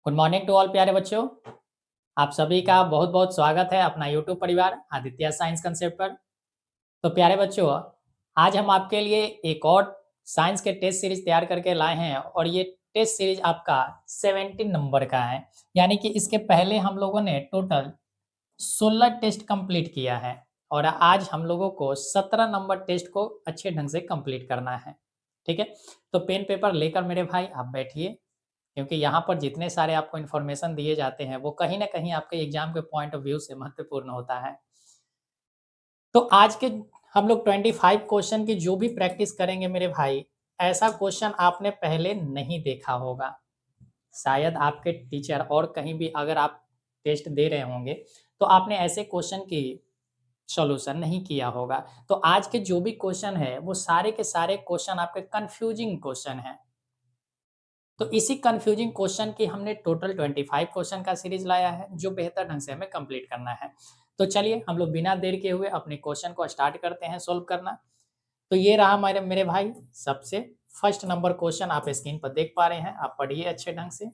Good morning to all प्यारे बच्चों। आप सभी का बहुत बहुत स्वागत है अपना यूट्यूब परिवार आदित्य साइंस कंसेप्ट पर। तो प्यारे बच्चों, आज हम आपके लिए एक और साइंस के टेस्ट सीरीज तैयार करके लाए हैं और ये टेस्ट सीरीज आपका 17 नंबर का है। यानी कि इसके पहले हम लोगों ने टोटल 16 टेस्ट कंप्लीट किया है और आज हम लोगों को 17 नंबर टेस्ट को अच्छे ढंग से कंप्लीट करना है। ठीक है, तो पेन पेपर लेकर मेरे भाई आप बैठिए, क्योंकि यहाँ पर जितने सारे आपको इन्फॉर्मेशन दिए जाते हैं वो कहीं न कहीं आपके एग्ज़ाम के पॉइंट ऑफ व्यू से महत्वपूर्ण होता है। तो आज के हम लोग 25 क्वेश्चन की जो भी प्रैक्टिस करेंगे मेरे भाई, ऐसा क्वेश्चन आपने पहले नहीं देखा होगा। शायद आपके टीचर और कहीं भी अगर आप टेस्ट दे रहे होंगे, तो आपने ऐसे क्वेश्चन की सॉल्यूशन नहीं किया होगा। तो आज के जो भी क्वेश्चन है, वो सारे के सारे क्वेश्चन आपके कन्फ्यूजिंग क्वेश्चन हैं। तो इसी कंफ्यूजिंग क्वेश्चन की हमने टोटल 25 क्वेश्चन का सीरीज लाया है, जो बेहतर ढंग से हमें कंप्लीट करना है। तो चलिए हम लोग बिना देर के हुए अपने क्वेश्चन को स्टार्ट करते हैं सॉल्व करना। तो ये रहा मेरे मेरे भाई सबसे फर्स्ट नंबर क्वेश्चन, आप स्क्रीन पर देख पा रहे हैं। आप पढ़िए अच्छे ढंग से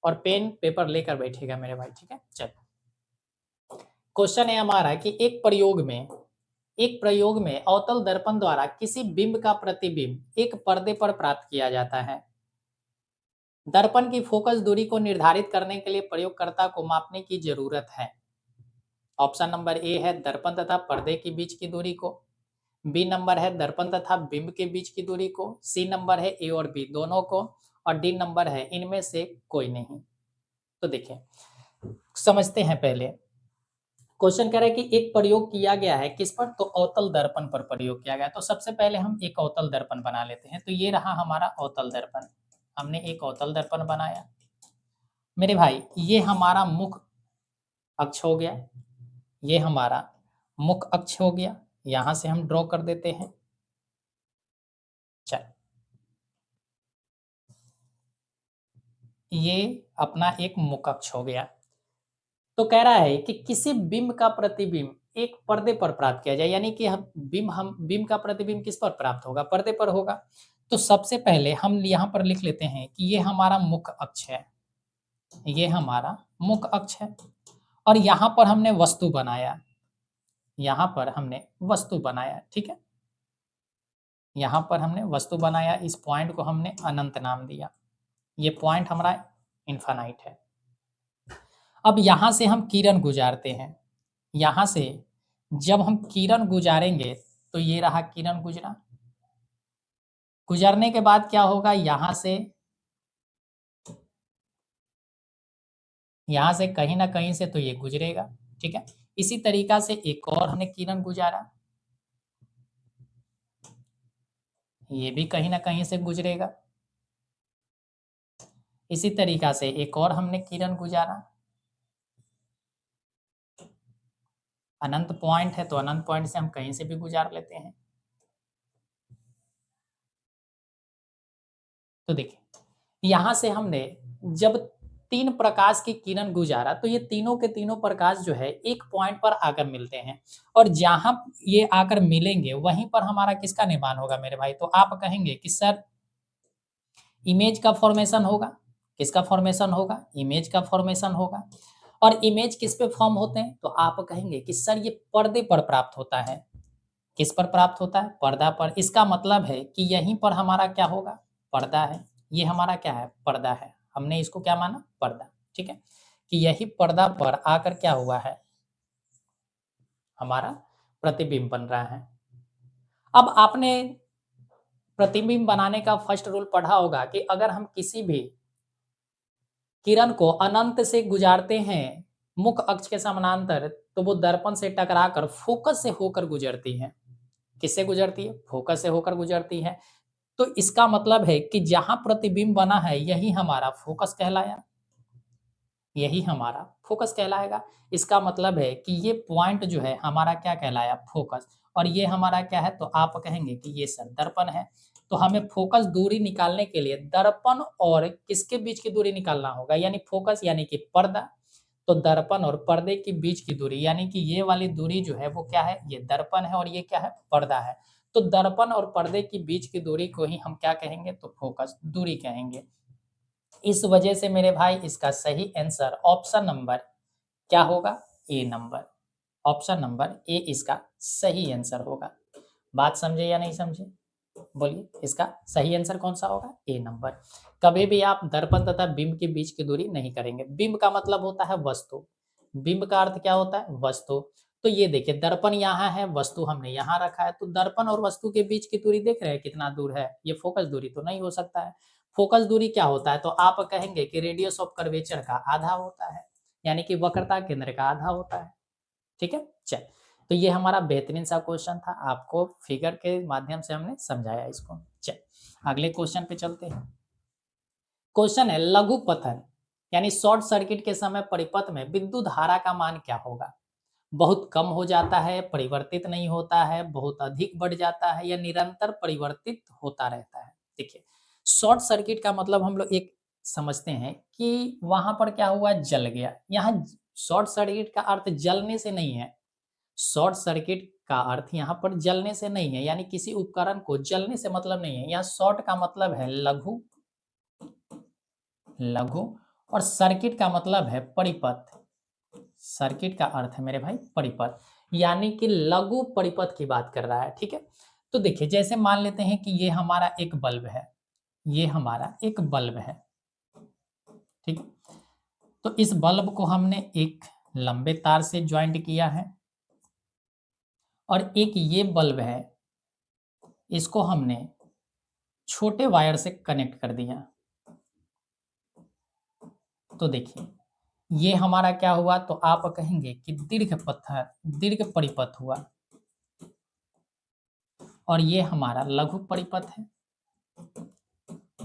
और पेन पेपर लेकर बैठिएगा मेरे भाई। ठीक है, चलिए क्वेश्चन है हमारा कि एक प्रयोग में अवतल दर्पण द्वारा किसी बिंब का प्रतिबिंब एक पर्दे पर प्राप्त किया जाता है। दर्पण की फोकस दूरी को निर्धारित करने के लिए प्रयोगकर्ता को मापने की जरूरत है। ऑप्शन नंबर ए है दर्पण तथा पर्दे के बीच की दूरी को, बी नंबर है दर्पण तथा बिंब के बीच की दूरी को, सी नंबर है ए और बी दोनों को, और डी नंबर है इनमें से कोई नहीं। तो देखिए समझते हैं पहले। क्वेश्चन कह रहा है कि एक प्रयोग किया गया है किस पर, तो अवतल दर्पण पर प्रयोग किया गया है। तो सबसे पहले हम एक अवतल दर्पण बना लेते हैं। तो ये रहा हमारा अवतल दर्पण। हमने एक अवतल दर्पण बनाया मेरे भाई। ये हमारा मुख अक्ष हो गया, ये हमारा मुख अक्ष हो गया। यहां से हम ड्रॉ कर देते हैं। चल, ये अपना एक मुख अक्ष हो गया। तो कह रहा है कि किसी बिंब का प्रतिबिंब एक पर्दे पर प्राप्त किया जाए, यानी कि हम बिंब का प्रतिबिंब किस पर प्राप्त होगा, पर्दे पर होगा। तो सबसे पहले हम यहाँ पर लिख लेते हैं कि ये हमारा मुख अक्ष है, ये हमारा मुख अक्ष है। और यहाँ पर हमने वस्तु बनाया, यहाँ पर हमने वस्तु बनाया। ठीक है, यहाँ पर हमने वस्तु बनाया, इस पॉइंट को हमने अनंत नाम दिया। ये पॉइंट हमारा इन्फानाइट है। अब यहाँ से हम किरण गुजारते हैं, यहाँ से जब हम किरण गुजारेंगे तो ये रहा किरण गुजरा। गुजरने के बाद क्या होगा, यहाँ से कहीं ना कहीं से तो ये गुजरेगा। ठीक है, इसी तरीका से एक और हमने किरण गुजारा, ये भी कहीं ना कहीं से गुजरेगा। इसी तरीका से एक और हमने किरण गुजारा, अनंत पॉइंट है तो अनंत पॉइंट से हम कहीं से भी गुजार लेते हैं। तो देखिए यहां से हमने जब 3 प्रकाश की किरण गुजारा तो ये तीनों के तीनों प्रकाश जो है एक पॉइंट पर आकर मिलते हैं, और जहां ये आकर मिलेंगे वहीं पर हमारा किसका निर्माण होगा मेरे भाई, तो आप कहेंगे कि सर इमेज का फॉर्मेशन होगा। किसका फॉर्मेशन होगा, इमेज का फॉर्मेशन होगा। और इमेज किस पे फॉर्म होते हैं, तो आप कहेंगे कि सर ये पर्दे पर प्राप्त होता है। किस पर प्राप्त होता है, पर्दा पर। इसका मतलब है कि यहीं पर हमारा क्या होगा, पर्दा है। ये हमारा क्या है, पर्दा है। हमने इसको क्या माना, पर्दा। ठीक है, कि यही पर्दा पर आकर क्या हुआ है, हमारा प्रतिबिंब बन रहा है। अब आपने प्रतिबिंब बनाने का फर्स्ट रूल पढ़ा होगा कि अगर हम किसी भी किरण को अनंत से गुजारते हैं मुख अक्ष के समानांतर, तो वो दर्पण से टकराकर फोकस से होकर गुजरती है। किससे गुजरती है, फोकस से होकर गुजरती है। तो इसका मतलब है कि जहां प्रतिबिंब बना है यही हमारा फोकस कहलाया, यही हमारा फोकस कहलाएगा। इसका मतलब है कि ये पॉइंट जो है हमारा क्या कहलाया, फोकस। और ये हमारा क्या है, तो आप कहेंगे कि ये सर दर्पण है। तो हमें फोकस दूरी निकालने के लिए दर्पण और किसके बीच की दूरी निकालना होगा, यानी फोकस यानी कि पर्दा। तो दर्पण और पर्दे के बीच की दूरी, यानी कि ये वाली दूरी जो है वो क्या है, ये दर्पण है और ये क्या है, पर्दा है। तो दर्पण और पर्दे के बीच की दूरी को ही हम क्या कहेंगे, तो फोकस दूरी कहेंगे। इस वजह से मेरे भाई इसका सही आंसर ऑप्शन नंबर क्या होगा, ए नंबर। ऑप्शन नंबर ए इसका सही आंसर होगा। बात समझे या नहीं समझे, बोलिए इसका सही आंसर कौन सा होगा, ए नंबर। कभी भी आप दर्पण तथा बिंब के बीच की दूरी नहीं करेंगे। बिंब का मतलब होता है वस्तु, बिंब का अर्थ क्या होता है, वस्तु। तो ये देखिए दर्पण यहाँ है, वस्तु हमने यहाँ रखा है, तो दर्पण और वस्तु के बीच की दूरी देख रहे हैं कितना दूर है, ये फोकस दूरी तो नहीं हो सकता है। फोकस दूरी क्या होता है, तो आप कहेंगे कि रेडियस ऑफ कर्वेचर का आधा होता है, यानी कि वक्रता केंद्र का आधा होता है। ठीक है, चल। तो ये हमारा बेहतरीन सा क्वेश्चन था, आपको फिगर के माध्यम से हमने समझाया इसको। चल अगले क्वेश्चन पे चलते हैं। क्वेश्चन है लघु पतन यानी शॉर्ट सर्किट के समय परिपथ में विद्युत धारा का मान क्या होगा। बहुत कम हो जाता है, परिवर्तित नहीं होता है, बहुत अधिक बढ़ जाता है, या निरंतर परिवर्तित होता रहता है। देखिए शॉर्ट सर्किट का मतलब हम लोग एक समझते हैं कि वहां पर क्या हुआ, जल गया। यहाँ शॉर्ट सर्किट का अर्थ जलने से नहीं है, शॉर्ट सर्किट का अर्थ यहाँ पर जलने से नहीं है, यानी किसी उपकरण को जलने से मतलब नहीं है। यहाँ शॉर्ट का मतलब है लघु, लघु, और सर्किट का मतलब है परिपथ। सर्किट का अर्थ है मेरे भाई परिपथ, यानी कि लघु परिपथ की बात कर रहा है। ठीक है, तो देखिए जैसे मान लेते हैं कि ये हमारा एक बल्ब है, ये हमारा एक बल्ब है। ठीक, तो इस बल्ब को हमने एक लंबे तार से ज्वाइंट किया है, और एक ये बल्ब है, इसको हमने छोटे वायर से कनेक्ट कर दिया। तो देखिए ये हमारा क्या हुआ, तो आप कहेंगे कि दीर्घ परिपथ हुआ, और ये हमारा लघु परिपथ है,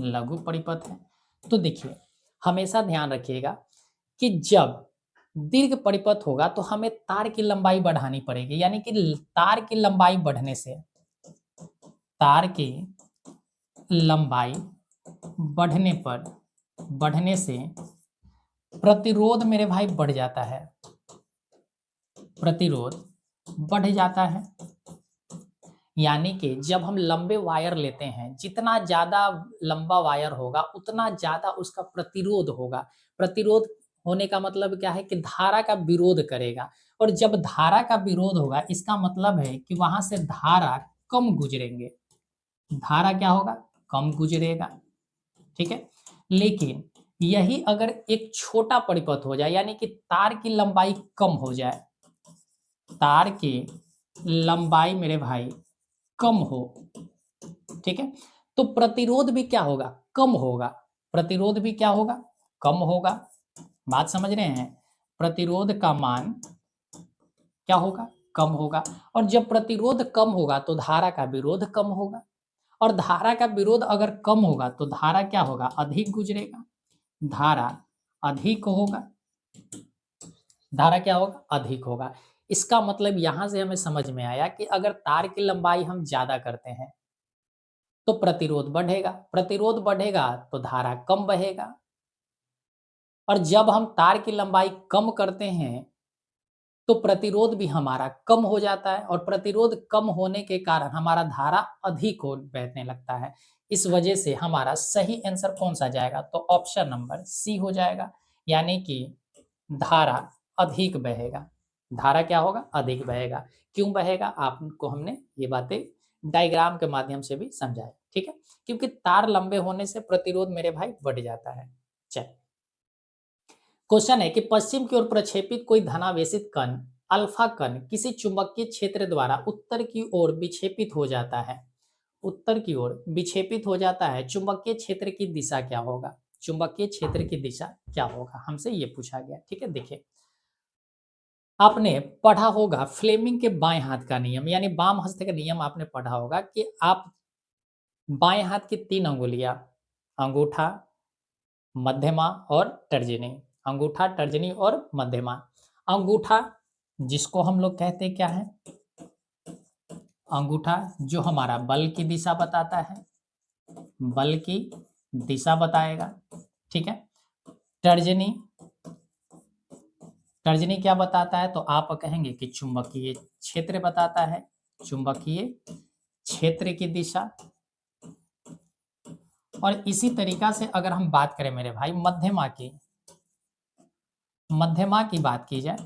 लघु परिपथ है। तो देखिए हमेशा ध्यान रखिएगा कि जब दीर्घ परिपथ होगा तो हमें तार की लंबाई बढ़ानी पड़ेगी, यानी कि तार की लंबाई बढ़ने से, तार की लंबाई बढ़ने से प्रतिरोध मेरे भाई बढ़ जाता है, प्रतिरोध बढ़ जाता है। यानी कि जब हम लंबे वायर लेते हैं, जितना ज्यादा लंबा वायर होगा उतना ज्यादा उसका प्रतिरोध होगा। प्रतिरोध होने का मतलब क्या है कि धारा का विरोध करेगा, और जब धारा का विरोध होगा इसका मतलब है कि वहां से धारा कम गुजरेंगे, धारा क्या होगा, कम गुजरेगा। ठीक है, लेकिन यही अगर एक छोटा परिपथ हो जाए, यानी कि तार की लंबाई कम हो जाए, तार की लंबाई मेरे भाई कम हो, ठीक है, तो प्रतिरोध भी क्या होगा, कम होगा। प्रतिरोध भी क्या होगा, कम होगा। बात समझ रहे हैं, प्रतिरोध का मान क्या होगा, कम होगा। और जब प्रतिरोध कम होगा तो धारा का विरोध कम होगा, और धारा का विरोध अगर कम होगा तो धारा क्या होगा, अधिक गुजरेगा। धारा अधिक होगा, धारा क्या होगा, अधिक होगा। इसका मतलब यहां से हमें समझ में आया कि अगर तार की लंबाई हम ज्यादा करते हैं तो प्रतिरोध बढ़ेगा, प्रतिरोध बढ़ेगा तो धारा कम बहेगा। और जब हम तार की लंबाई कम करते हैं तो प्रतिरोध भी हमारा कम हो जाता है, और प्रतिरोध कम होने के कारण हमारा धारा अधिक हो बहने लगता है। इस वजह से हमारा सही आंसर कौन सा जाएगा, तो ऑप्शन नंबर सी हो जाएगा, यानी कि धारा अधिक बहेगा। धारा क्या होगा, अधिक बहेगा। क्यों बहेगा, आपको हमने ये बातें डायग्राम के माध्यम से भी समझाया। ठीक है, क्योंकि तार लंबे होने से प्रतिरोध मेरे भाई बढ़ जाता है। चल क्वेश्चन है कि पश्चिम की ओर प्रक्षेपित कोई धनावेशित कण अल्फा कण किसी चुंबकीय क्षेत्र द्वारा उत्तर की ओर विक्षेपित हो जाता है, उत्तर की ओर विक्षेपित हो जाता है, चुंबकीय क्षेत्र की दिशा क्या होगा, चुंबकीय क्षेत्र की दिशा क्या होगा, हमसे ये पूछा गया। ठीक है, देखिए आपने पढ़ा होगा फ्लेमिंग के बाएं हाथ का नियम, यानी वाम हस्त का नियम आपने पढ़ा होगा कि आप बाएं हाथ की 3 अंगुलियां, अंगूठा, मध्यमा और तर्जनी, अंगूठा, तर्जनी और मध्यमा। अंगूठा जिसको हम लोग कहते हैं क्या है, अंगूठा जो हमारा बल की दिशा बताता है, बल की दिशा बताएगा। ठीक है, तर्जनी, तर्जनी क्या बताता है, तो आप कहेंगे कि चुंबकीय क्षेत्र बताता है, चुंबकीय क्षेत्र की दिशा। और इसी तरीका से अगर हम बात करें मेरे भाई मध्यमा की बात की जाए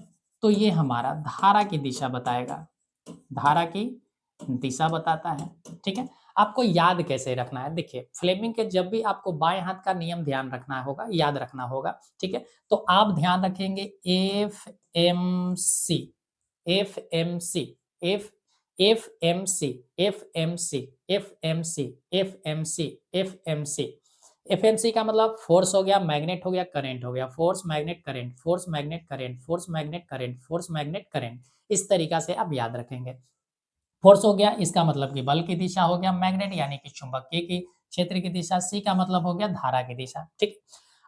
तो ये हमारा धारा की दिशा बताएगा, धारा की दिशा बताता है। ठीक है, आपको याद कैसे रखना है, देखिए फ्लेमिंग के जब भी आपको बाएं हाथ का नियम ध्यान रखना होगा, याद रखना होगा। ठीक है, तो आप ध्यान रखेंगे F M C, F M C, F F M C, F M C, F M C, F M C, F M C. F M C का मतलब फोर्स हो गया, मैग्नेट हो गया, करंट हो गया, force magnet current, force magnet current, force magnet current, force magnet current. इस तरीका से आप याद रखेंगे। फोर्स हो गया, इसका मतलब कि बल की दिशा हो गया, मैग्नेट यानी कि चुंबकीय की क्षेत्र की दिशा, सी का मतलब हो गया धारा की दिशा। ठीक,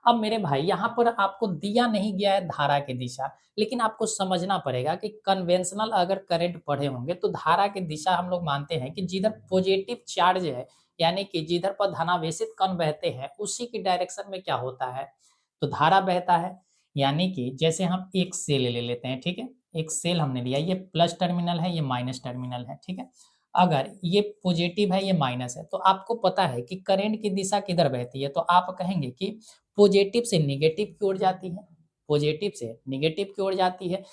अब मेरे भाई यहाँ पर आपको दिया नहीं गया है धारा की दिशा, लेकिन आपको समझना पड़ेगा कि कन्वेंशनल अगर करंट पढ़े होंगे तो धारा की दिशा हम लोग मानते हैं कि जिधर पॉजिटिव चार्ज है, यानी कि जिधर पर धनावेशित कण बहते हैं उसी की डायरेक्शन में क्या होता है, तो धारा बहता है। यानी कि जैसे हम एक सेल ले लेते हैं, ठीक है, एक सेल हमने लिया, ये प्लस टर्मिनल है, ये माइनस टर्मिनल है। ठीक है, अगर ये पॉजिटिव है, ये माइनस है, तो आपको पता है कि करंट की दिशा किधर बहती है, तो आप कहेंगे कि पॉजिटिव से निगेटिव की ओर जाती है, पॉजिटिव से निगेटिव की ओर जाती है।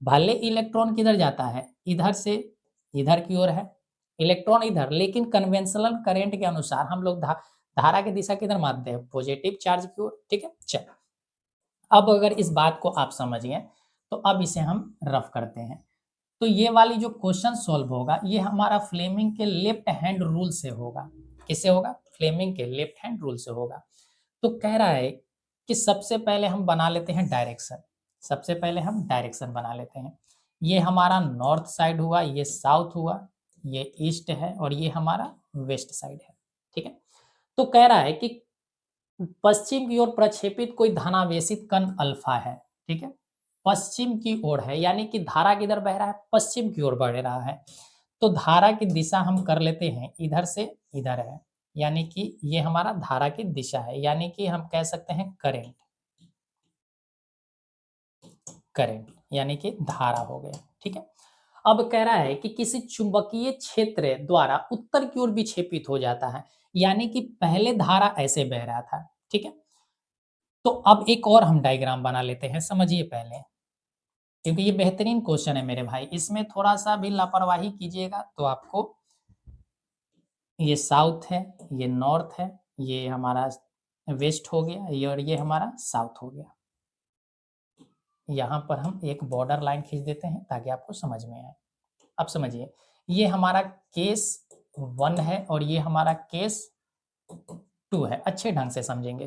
भले इलेक्ट्रॉन किधर जाता है, इधर से इधर की ओर है, इलेक्ट्रॉन इधर, लेकिन कन्वेंशनल करंट के अनुसार हम लोग धारा की दिशा किधर मानते हैं, पॉजिटिव चार्ज की ओर। ठीक है, चल अब अगर इस बात को आप समझिए तो अब इसे हम रफ करते हैं। तो ये वाली जो क्वेश्चन सॉल्व होगा ये हमारा फ्लेमिंग के लेफ्ट हैंड रूल से होगा। किससे होगा, फ्लेमिंग के लेफ्ट हैंड रूल से होगा। तो कह रहा है कि सबसे पहले हम बना लेते हैं डायरेक्शन, सबसे पहले हम डायरेक्शन बना लेते हैं। ये हमारा नॉर्थ साइड हुआ, ये साउथ हुआ, ये ईस्ट है और ये हमारा वेस्ट साइड है। ठीक है, तो कह रहा है कि पश्चिम की ओर प्रक्षेपित कोई धनावेशित कण अल्फा है। ठीक है, पश्चिम की ओर है, यानी कि धारा किधर बह रहा है, पश्चिम की ओर बढ़ रहा है। तो धारा की दिशा हम कर लेते हैं इधर से इधर है, यानी कि ये हमारा धारा की दिशा है, यानी कि हम कह सकते हैं करंट, करंट यानी कि धारा हो गया। ठीक है, अब कह रहा है कि किसी चुंबकीय क्षेत्र द्वारा उत्तर की ओर विक्षेपित हो जाता है, यानी कि पहले धारा ऐसे बह रहा था। ठीक है, तो अब एक और हम डायग्राम बना लेते हैं, समझिए पहले, क्योंकि ये बेहतरीन क्वेश्चन है मेरे भाई, इसमें थोड़ा सा भी लापरवाही कीजिएगा तो आपको, ये साउथ है, ये नॉर्थ है, ये हमारा वेस्ट हो गया, ये और ये हमारा साउथ हो गया। यहाँ पर हम एक बॉर्डर लाइन खींच देते हैं ताकि आपको समझ में आए। अब समझिए, ये हमारा केस 1 है और ये हमारा केस 2 है, अच्छे ढंग से समझेंगे।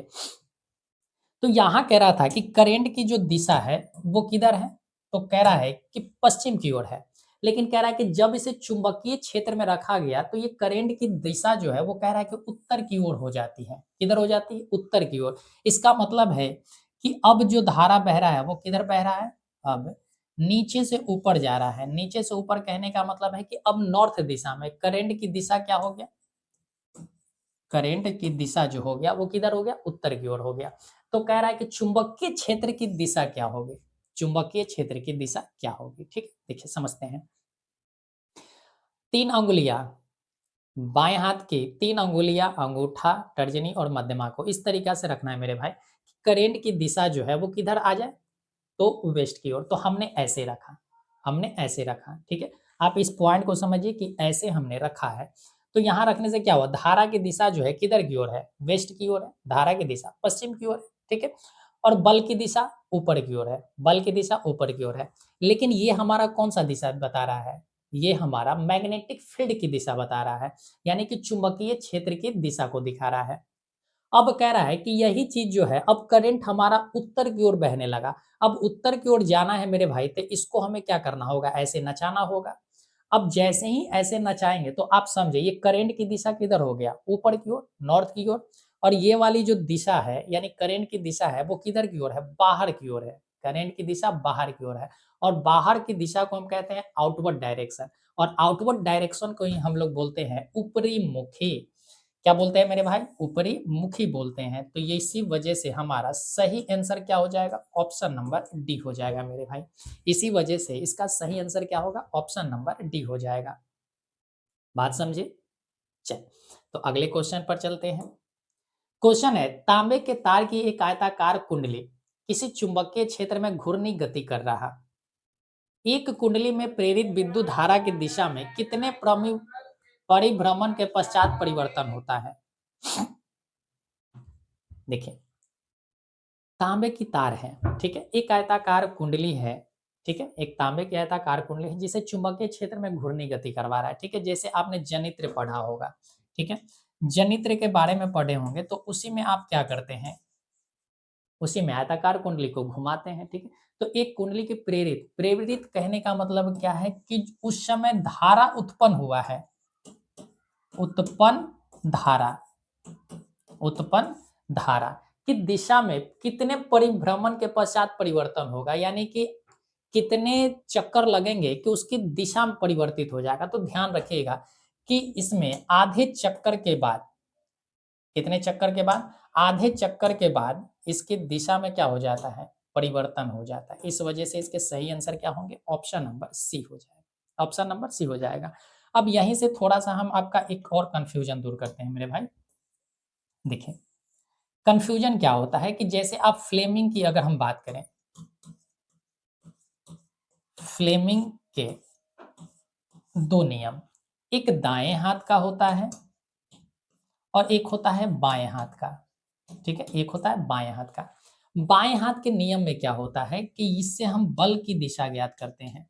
तो यहाँ कह रहा था कि करंट की जो दिशा है वो किधर है, तो कह रहा है कि पश्चिम की ओर है, लेकिन कह रहा है कि जब इसे चुंबकीय क्षेत्र में रखा गया तो ये करंट की दिशा जो है वो कह रहा है कि उत्तर की ओर हो जाती है। किधर हो जाती है, उत्तर की ओर। इसका मतलब है कि अब जो धारा बह रहा है वो किधर बह रहा है, अब नीचे से ऊपर जा रहा है। नीचे से ऊपर कहने का मतलब है कि अब नॉर्थ दिशा में करंट की दिशा क्या हो गया, करंट की दिशा जो हो गया वो किधर हो गया, उत्तर की ओर हो गया। तो कह रहा है कि चुंबकीय क्षेत्र की दिशा क्या होगी, चुंबकीय क्षेत्र की दिशा क्या होगी। ठीक, देखिए समझते हैं। 3 अंगुलियां, बाएं हाथ की 3 अंगुलियां, अंगूठा, तर्जनी और मध्यमा को इस तरीका से रखना है मेरे भाई, करंट की दिशा जो है वो किधर आ जाए, तो वेस्ट की ओर। तो हमने ऐसे रखा, हमने ऐसे रखा। ठीक है, आप इस पॉइंट को समझिए कि ऐसे हमने रखा है। तो यहाँ रखने से क्या हुआ, धारा की दिशा जो है किधर की ओर है, वेस्ट की ओर है, धारा की दिशा पश्चिम की ओर है। ठीक है, और बल की दिशा ऊपर की ओर है, बल की दिशा ऊपर की ओर है। लेकिन ये हमारा कौन सा दिशा बता रहा है, ये हमारा मैग्नेटिक फील्ड की दिशा बता रहा है, यानी कि चुंबकीय क्षेत्र की दिशा को दिखा रहा है। अब कह रहा है कि यही चीज जो है, अब करंट हमारा उत्तर की ओर बहने लगा। अब उत्तर की ओर जाना है मेरे भाई, तो इसको हमें क्या करना होगा, ऐसे नचाना होगा। अब जैसे ही ऐसे नचाएंगे तो आप समझे ये करंट की दिशा किधर हो गया, ऊपर की ओर, नॉर्थ की ओर। और ये वाली जो दिशा है यानी करंट की दिशा है वो किधर की ओर है, बाहर की ओर है। करंट की दिशा बाहर की ओर है, और बाहर की दिशा को हम कहते हैं आउटवर्ड डायरेक्शन। और आउटवर्ड डायरेक्शन को ही हम लोग बोलते हैं ऊपरी मुखी। क्या बोलते हैं मेरे भाई, ऊपरी मुखी बोलते हैं। तो ये इसी वजह से हमारा सही आंसर क्या हो जाएगा, ऑप्शन नंबर डी हो जाएगा मेरे भाई। इसी वजह से इसका सही आंसर क्या होगा, ऑप्शन नंबर डी हो जाएगा। बात समझे, चल तो अगले क्वेश्चन पर चलते हैं। क्वेश्चन है, तांबे के तार की एक आयताकार कुंडली किसी चुंबकीय क्षेत्र में घूर्णी गति कर रहा। एक कुंडली में प्रेरित विद्युत धारा की दिशा में कितने परिभ्रमण के पश्चात परिवर्तन होता है। देखिए, तांबे की तार है, ठीक है, एक आयताकार कुंडली है, ठीक है, एक तांबे की आयताकार कुंडली है जिसे चुंबकीय क्षेत्र में घूर्णी गति करवा रहा है, ठीक है, जैसे आपने जनित्र पढ़ा होगा, ठीक है, जनित्र के बारे में पढ़े होंगे, तो उसी में आप क्या करते हैं, उसी में आयताकार कुंडली को घुमाते हैं, ठीक है। तो एक कुंडली के प्रेरित प्रेरित कहने का मतलब क्या है कि उस समय धारा उत्पन्न हुआ है, उत्पन्न धारा, उत्पन्न धारा की दिशा में कितने परिभ्रमण के पश्चात परिवर्तन होगा, यानी कि कितने चक्कर लगेंगे कि उसकी दिशा में परिवर्तित हो जाएगा। तो ध्यान रखिएगा कि इसमें आधे चक्कर के बाद, कितने चक्कर के बाद, आधे चक्कर के बाद इसकी दिशा में क्या हो जाता है, परिवर्तन हो जाता है। इस वजह से इसके सही आंसर क्या होंगे, ऑप्शन नंबर सी हो जाएगा, ऑप्शन नंबर सी हो जाएगा। अब यहीं से थोड़ा सा हम आपका एक और कंफ्यूजन दूर करते हैं मेरे भाई। देखिए, कंफ्यूजन क्या होता है कि जैसे आप फ्लेमिंग की अगर हम बात करें, फ्लेमिंग के दो नियम, एक दाएं हाथ का होता है और एक होता है बाएं हाथ का, ठीक है, एक होता है बाएं हाथ का। बाएं हाथ के नियम में क्या होता है कि इससे हम बल की दिशा ज्ञात करते हैं,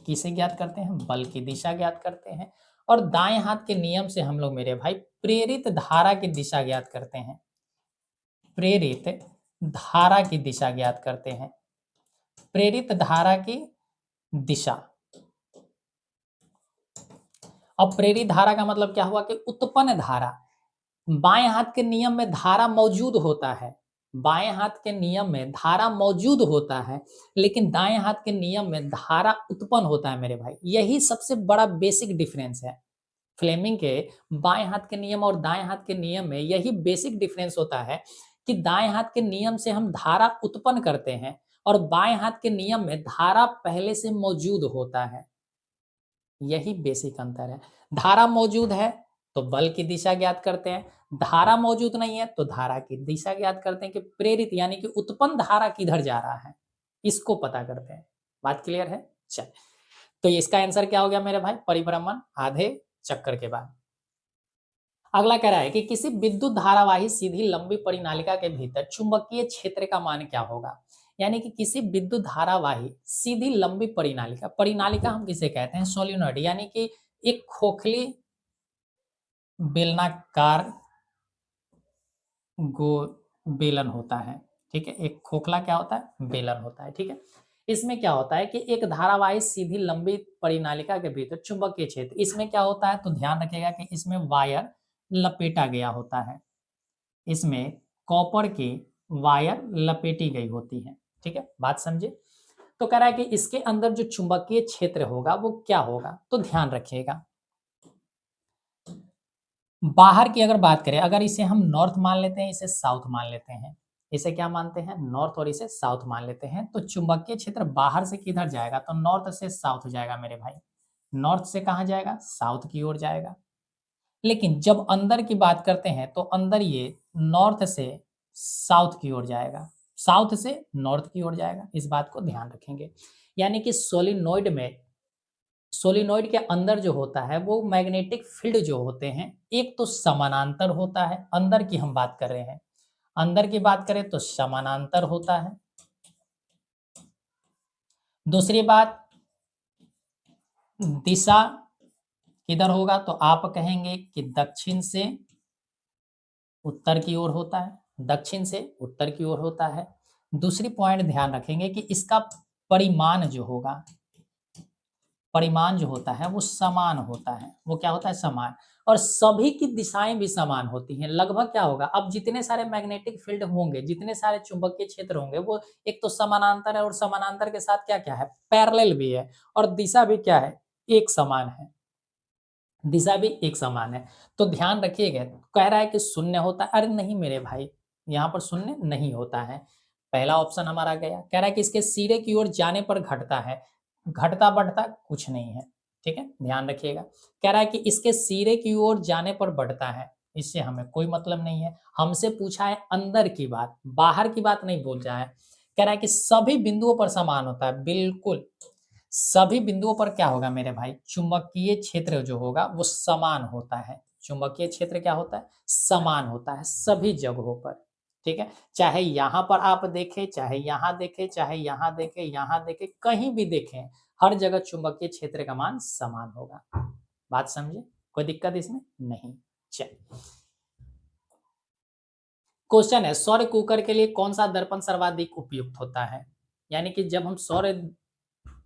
किसे ज्ञात करते हैं, बल की दिशा ज्ञात करते हैं। और दाएं हाथ के नियम से हम लोग मेरे भाई प्रेरित धारा की दिशा ज्ञात करते हैं, प्रेरित धारा की दिशा ज्ञात करते हैं, प्रेरित धारा की दिशा। अब प्रेरित धारा का मतलब क्या हुआ कि उत्पन्न धारा, बाएं हाथ के नियम में धारा मौजूद होता है, बाएं हाथ के नियम में धारा मौजूद होता है, लेकिन दाएं हाथ के नियम में धारा उत्पन्न होता है मेरे भाई। यही सबसे बड़ा बेसिक डिफरेंस है फ्लेमिंग के बाएं हाथ के नियम और दाएं हाथ के नियम में, यही बेसिक डिफरेंस होता है कि दाएं हाथ के नियम से हम धारा उत्पन्न करते हैं और बाएं हाथ के नियम में धारा पहले से मौजूद होता है, यही बेसिक अंतर है। धारा मौजूद है तो बल की दिशा ज्ञात करते हैं, धारा मौजूद नहीं है तो धारा की दिशा ज्ञात करते हैं कि प्रेरित यानी कि उत्पन्न धारा किधर जा रहा है, इसको पता करते हैं। बात क्लियर है, चल। तो इसका आंसर क्या हो गया मेरे भाई, परिभ्रमण आधे चक्कर के बाद। अगला कह रहा है कि किसी विद्युत धारावाही सीधी लंबी परिनालिका के भीतर चुंबकीय क्षेत्र का मान क्या होगा। यानी कि किसी विद्युत धारावाही सीधी लंबी परिनालिका, परिनालिका हम किसे कहते हैं, सोलिनॉइड, यानी कि एक खोखली बेलनाकार गो बेलन होता है, ठीक है, एक खोखला क्या होता है, बेलन होता है, ठीक है। इसमें क्या होता है कि एक धारावाही सीधी लंबी परिनालिका के भीतर चुंबकीय क्षेत्र, इसमें क्या होता है, तो ध्यान रखिएगा कि इसमें वायर लपेटा गया होता है, इसमें कॉपर की वायर लपेटी गई होती है, ठीक है, बात समझे। तो कह रहा है कि इसके अंदर जो चुंबकीय क्षेत्र होगा वो क्या होगा, तो ध्यान रखिएगा। बाहर की अगर बात करें, अगर इसे हम नॉर्थ मान लेते हैं, इसे साउथ मान लेते हैं, इसे क्या मानते हैं, नॉर्थ, और इसे साउथ मान लेते हैं, तो चुंबकीय क्षेत्र बाहर से किधर जाएगा, तो नॉर्थ से साउथ जाएगा मेरे भाई, नॉर्थ से कहाँ जाएगा, साउथ की ओर जाएगा। लेकिन जब अंदर की बात करते हैं तो अंदर ये नॉर्थ से साउथ की ओर जाएगा, साउथ से नॉर्थ की ओर जाएगा, इस बात को ध्यान रखेंगे। यानी कि सोलिनॉइड में, सोलिनॉइड के अंदर जो होता है वो मैग्नेटिक फील्ड जो होते हैं, एक तो समानांतर होता है, अंदर की हम बात कर रहे हैं, अंदर की बात करें तो समानांतर होता है। दूसरी बात, दिशा किधर होगा, तो आप कहेंगे कि दक्षिण से उत्तर की ओर होता है, दक्षिण से उत्तर की ओर होता है। दूसरी पॉइंट ध्यान रखेंगे कि इसका परिमाण जो होगा, परिमाण जो होता है वो समान होता है, वो क्या होता है, समान, और सभी की दिशाएं भी समान होती हैं। लगभग क्या होगा, अब जितने सारे मैग्नेटिक फील्ड होंगे, जितने सारे चुंबकीय क्षेत्र होंगे, वो एक तो समानांतर है और समानांतर के साथ क्या क्या है, पैरेलल भी है, और दिशा भी क्या है, एक समान है, दिशा भी एक समान है। तो ध्यान रखिएगा, कह रहा है कि शून्य होता है, अरे नहीं मेरे भाई, यहाँ पर शून्य नहीं होता है। पहला ऑप्शन हमारा गया, कह रहा है कि इसके सिरे की ओर जाने पर घटता है, घटता बढ़ता कुछ नहीं है, ठीक है, ध्यान रखिएगा। कह रहा है कि इसके सिरे की ओर जाने पर बढ़ता है, इससे हमें कोई मतलब नहीं है। हमसे पूछा है अंदर की बात, बाहर की बात नहीं बोल रहा है। कह रहा है कि सभी बिंदुओं पर समान होता है, बिल्कुल सभी बिंदुओं पर क्या होगा मेरे भाई, चुंबकीय क्षेत्र जो होगा वो समान होता है। चुंबकीय क्षेत्र क्या होता है, समान होता है सभी जगहों पर। ठीक है, चाहे यहाँ पर आप देखें, चाहे यहाँ देखें, चाहे यहाँ देखें, यहाँ देखें, कहीं भी देखें, हर जगह चुंबकीय क्षेत्र का मान समान होगा। बात समझे, कोई दिक्कत इसमें नहीं। चल, क्वेश्चन है सौर कुकर के लिए कौन सा दर्पण सर्वाधिक उपयुक्त होता है। यानी कि जब हम सौर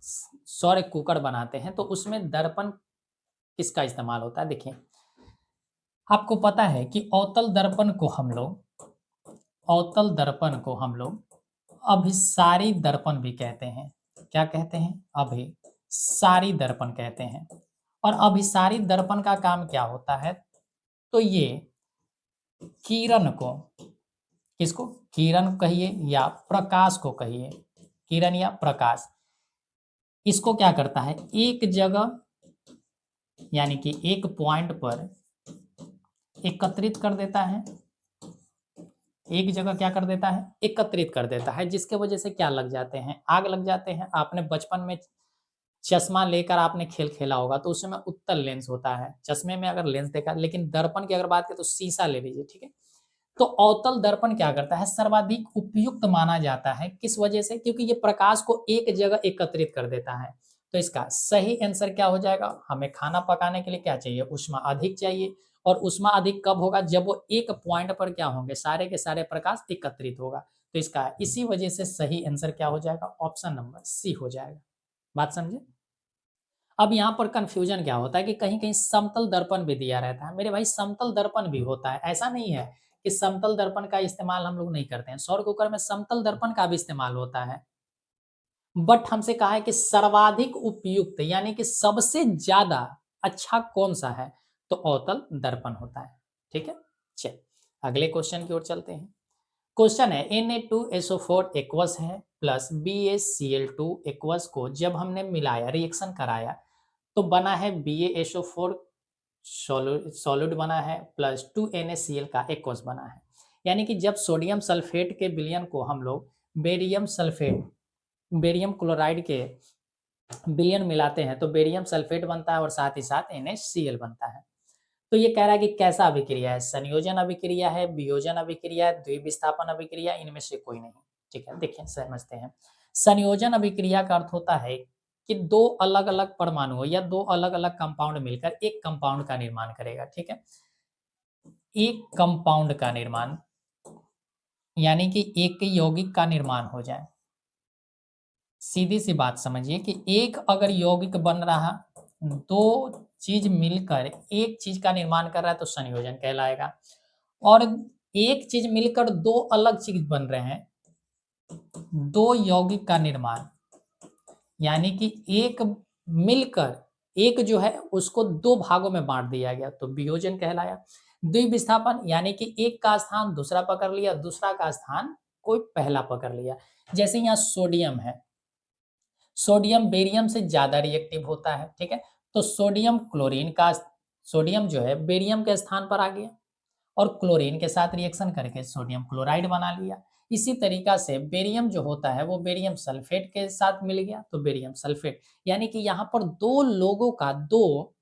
सौर कुकर बनाते हैं तो उसमें दर्पण किसका इस्तेमाल होता है। देखिए, आपको पता है कि अवतल दर्पण को हम लोग अभिसारी दर्पण भी कहते हैं। क्या कहते हैं, अभिसारी दर्पण कहते हैं। और अभिसारी दर्पण का काम क्या होता है, तो ये किरण को, किसको, किरण कहिए या प्रकाश को कहिए, किरण या प्रकाश, इसको क्या करता है, एक जगह यानी कि एक पॉइंट पर एकत्रित कर देता है। एक जगह क्या कर देता है, एकत्रित कर देता है, जिसके वजह से क्या लग जाते हैं, आग लग जाते हैं। आपने बचपन में चश्मा लेकर आपने खेल खेला होगा तो उसमें उत्तल लेंस होता है, चश्मे में अगर लेंस देखा, लेकिन दर्पण की अगर बात करें तो शीशा ले लीजिए। ठीक है, तो अवतल दर्पण क्या करता है, सर्वाधिक उपयुक्त माना जाता है। किस वजह से, क्योंकि ये प्रकाश को एक जगह एकत्रित कर देता है। तो इसका सही आंसर क्या हो जाएगा, हमें खाना पकाने के लिए क्या चाहिए, ऊष्मा अधिक चाहिए। और ऊष्मा अधिक कब होगा, जब वो एक पॉइंट पर क्या होंगे, सारे के सारे प्रकाश एकत्रित होगा। तो इसका इसी वजह से सही आंसर क्या हो जाएगा, ऑप्शन नंबर सी हो जाएगा। बात समझे। अब यहाँ पर कंफ्यूजन क्या होता है कि कहीं कहीं समतल दर्पण भी दिया रहता है। मेरे भाई समतल दर्पण भी होता है, ऐसा नहीं है कि समतल दर्पण का इस्तेमाल हम लोग नहीं करते हैं। सौर कुकर में समतल दर्पण का भी इस्तेमाल होता है, बट हमसे कहा है कि सर्वाधिक उपयुक्त यानी कि सबसे ज्यादा अच्छा कौन सा है, तो अवतल दर्पण होता है। ठीक है, चल अगले क्वेश्चन की ओर चलते हैं। क्वेश्चन है Na2SO4 एक्वस है प्लस BaCl2 एक्वस को जब हमने मिलाया, रिएक्शन कराया, तो बना है BaSO4 सॉलिड बना है प्लस 2NaCl का एक्वस बना है। यानी कि जब सोडियम सल्फेट के विलयन को हम लोग बेरियम क्लोराइड के विलयन मिलाते हैं तो बेरियम सल्फेट बनता है और साथ ही साथ NaCl बनता है। तो ये कह रहा है कि कैसा अभिक्रिया है, संयोजन अभिक्रिया है, वियोजन अभिक्रिया है, द्विविस्थापन अभिक्रिया, इनमें से कोई नहीं। ठीक है, देखिए समझते हैं। संयोजन अभिक्रिया का अर्थ होता है कि दो अलग अलग परमाणु या दो अलग अलग कंपाउंड मिलकर एक कंपाउंड का निर्माण करेगा। ठीक है, एक कंपाउंड का निर्माण यानी कि एक यौगिक का निर्माण हो जाए। सीधी सी बात समझिए कि एक अगर यौगिक बन रहा, दो चीज मिलकर एक चीज का निर्माण कर रहा है तो संयोजन कहलाएगा। और एक चीज मिलकर दो अलग चीज बन रहे हैं, दो यौगिक का निर्माण यानी कि एक मिलकर एक जो है उसको दो भागों में बांट दिया गया तो वियोजन कहलाया। द्विविस्थापन यानी कि एक का स्थान दूसरा पकड़ लिया, दूसरा का स्थान कोई पहला पकड़ लिया। जैसे यहाँ सोडियम है, सोडियम बेरियम से ज्यादा रिएक्टिव होता है। ठीक है, तो सोडियम जो है बेरियम के स्थान पर आ गया और क्लोरीन के साथ रिएक्शन करके सोडियम क्लोराइड बना लिया। इसी तरीका से बेरियम जो होता है वो बेरियम सल्फेट के साथ मिल गया तो बेरियम सल्फेट। यानी कि यहाँ पर दो लोगों का, दो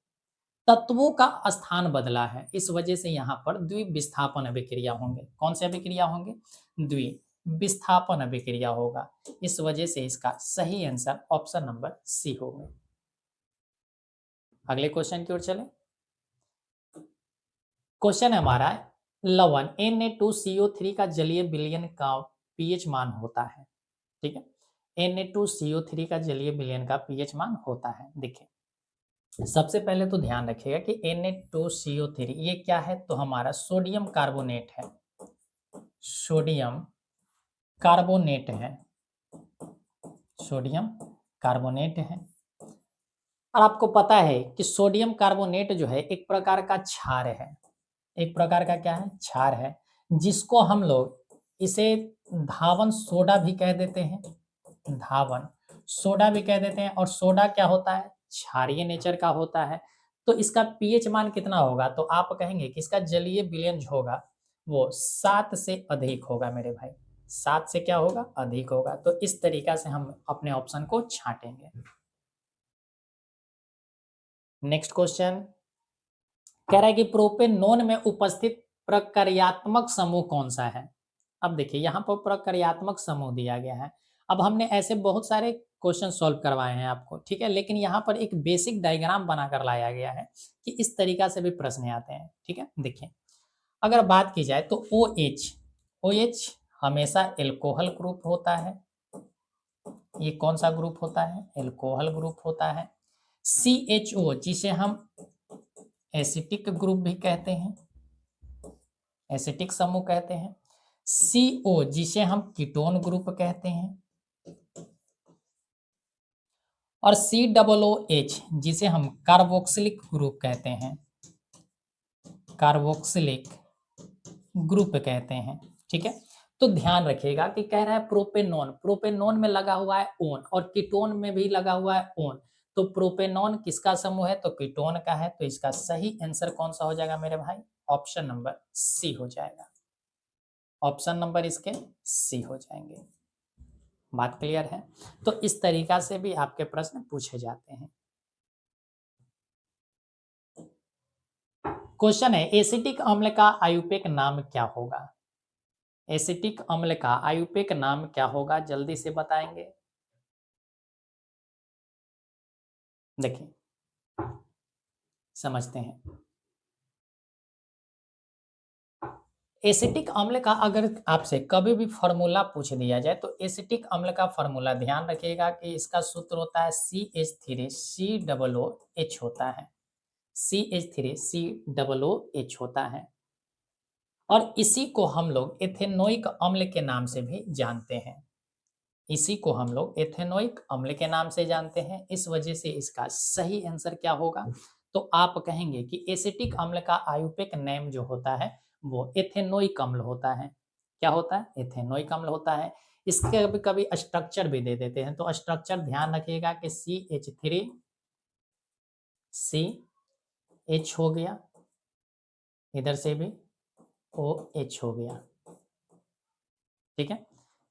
तत्वों का स्थान बदला है, इस वजह से यहाँ पर द्विविस्थापन अभिक्रिया होंगे। कौन से अभिक्रिया होंगे, द्विविस्थापन अभिक्रिया होगा। इस वजह से इसका सही आंसर ऑप्शन नंबर सी होगा। अगले क्वेश्चन की ओर चले। क्वेश्चन है हमारा, लवण Na2CO3 का जलीय विलयन का पीएच मान होता है। ठीक है, Na2CO3 का जलीय विलयन का पीएच मान होता है। देखिए सबसे पहले तो ध्यान रखिएगा कि Na2CO3 ये क्या है, तो हमारा सोडियम कार्बोनेट है, सोडियम कार्बोनेट है, सोडियम कार्बोनेट है। और आपको पता है कि सोडियम कार्बोनेट जो है एक प्रकार का क्षार है, एक प्रकार का क्या है, क्षार है, जिसको हम लोग इसे धावन सोडा भी कह देते हैं, धावन सोडा भी कह देते हैं। और सोडा क्या होता है, क्षारीय नेचर का होता है। तो इसका पीएच मान कितना होगा, तो आप कहेंगे कि इसका जलीय विलयन जो होगा वो 7 से अधिक होगा मेरे भाई, 7 से क्या होगा, अधिक होगा। तो इस तरीका से हम अपने ऑप्शन को छांटेंगे। नेक्स्ट क्वेश्चन कह रहा है कि प्रोपेनोन में उपस्थित प्रक्रियात्मक समूह कौन सा है। अब देखिए यहाँ पर प्रक्रियात्मक समूह दिया गया है। अब हमने ऐसे बहुत सारे क्वेश्चन सॉल्व करवाए हैं आपको, ठीक है, लेकिन यहाँ पर एक बेसिक डायग्राम बनाकर लाया गया है कि इस तरीका से भी प्रश्न आते हैं, ठीक है। देखिए अगर बात की जाए तो OH हमेशा एल्कोहल ग्रुप होता है, ये कौन सा ग्रुप होता है, एल्कोहल ग्रुप होता है। CHO जिसे हम एसिटिक ग्रुप भी कहते हैं, एसिटिक समूह कहते हैं। CO जिसे हम कीटोन ग्रुप कहते हैं, और COOH जिसे हम कार्बोक्सिलिक ग्रुप कहते हैं, कार्बोक्सिलिक ग्रुप कहते हैं, ठीक है। तो ध्यान रखिएगा कि कह रहा है प्रोपेनॉन, प्रोपेनॉन में लगा हुआ है ओन और कीटोन में भी लगा हुआ है ओन, तो प्रोपेनॉन किसका समूह है, तो कीटोन का है। तो इसका सही आंसर कौन सा हो जाएगा मेरे भाई, ऑप्शन नंबर सी हो जाएगा, ऑप्शन नंबर इसके सी हो जाएंगे। बात क्लियर है। तो इस तरीका से भी आपके प्रश्न पूछे जाते हैं। क्वेश्चन है एसिटिक अम्ल का आयुपेक नाम क्या होगा, एसिटिक अम्ल का आयुपेक नाम क्या होगा, जल्दी से बताएंगे। देखिए समझते हैं। एसिटिक अम्ल का अगर आपसे कभी भी फॉर्मूला पूछ दिया जाए तो एसिटिक अम्ल का फॉर्मूला ध्यान रखिएगा कि इसका सूत्र होता है CH3COOH होता है, CH3COOH होता है। और इसी को हम लोग एथेनोइक अम्ल के नाम से भी जानते हैं, इसी को हम लोग एथेनोइक अम्ल के नाम से जानते हैं। इस वजह से इसका सही आंसर क्या होगा, तो आप कहेंगे कि एसिटिक अम्ल का आयुपेक नेम जो होता है वो एथेनोइक अम्ल होता है। क्या होता है, एथेनोइक अम्ल होता है। इसके कभी कभी स्ट्रक्चर भी दे देते हैं, तो स्ट्रक्चर ध्यान रखिएगा कि CH3CH हो गया, इधर से भी OH हो गया, ठीक है।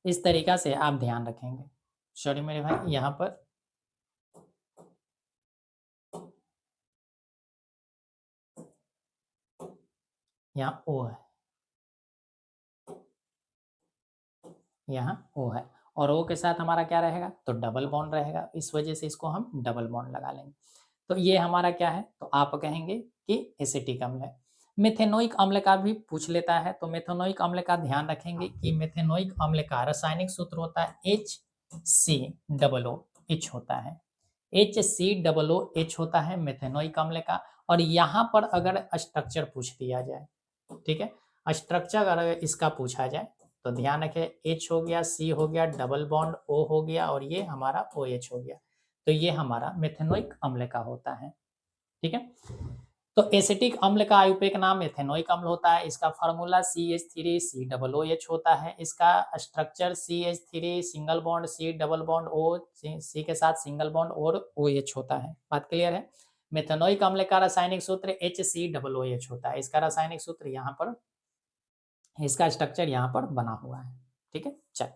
इस तरीका से आप ध्यान रखेंगे। सॉरी मेरे भाई, यहाँ पर यहाँ O है, यहाँ O है, और O के साथ हमारा क्या रहेगा, तो डबल बॉन्ड रहेगा। इस वजह से इसको हम डबल बॉन्ड लगा लेंगे। तो ये हमारा क्या है, तो आप कहेंगे कि एसिटिक अम्ल है। मेथेनोइक अम्ल का भी पूछ लेता है, तो मेथेनोइक अम्ल का ध्यान रखेंगे कि मेथेनोइक अम्ल का रासायनिक सूत्र होता है HCOOH होता है, HCOOH होता है मेथेनोइक अम्ल का। और यहाँ पर अगर स्ट्रक्चर पूछ दिया जाए, ठीक है, स्ट्रक्चर अगर इसका पूछा जाए तो ध्यान रखें H हो गया, C हो गया, डबल बॉन्ड O हो गया, और ये हमारा OH हो गया। तो ये हमारा मेथेनोइक अम्ल का होता है, ठीक है। तो एसिटिक अम्ल का आयुपेक नाम एथेनोइक अम्ल होता है। इसका फार्मूला CH3COOH होता है। इसका structure CH3 single bond C double bond O, C के साथ सिंगल बॉन्ड और OH होता है। बात क्लियर है। मेथेनोइक अम्ल का रासायनिक सूत्र HCOOH होता है। इसका रासायनिक सूत्र यहाँ पर, इसका स्ट्रक्चर यहाँ पर बना हुआ है, ठीक है। चल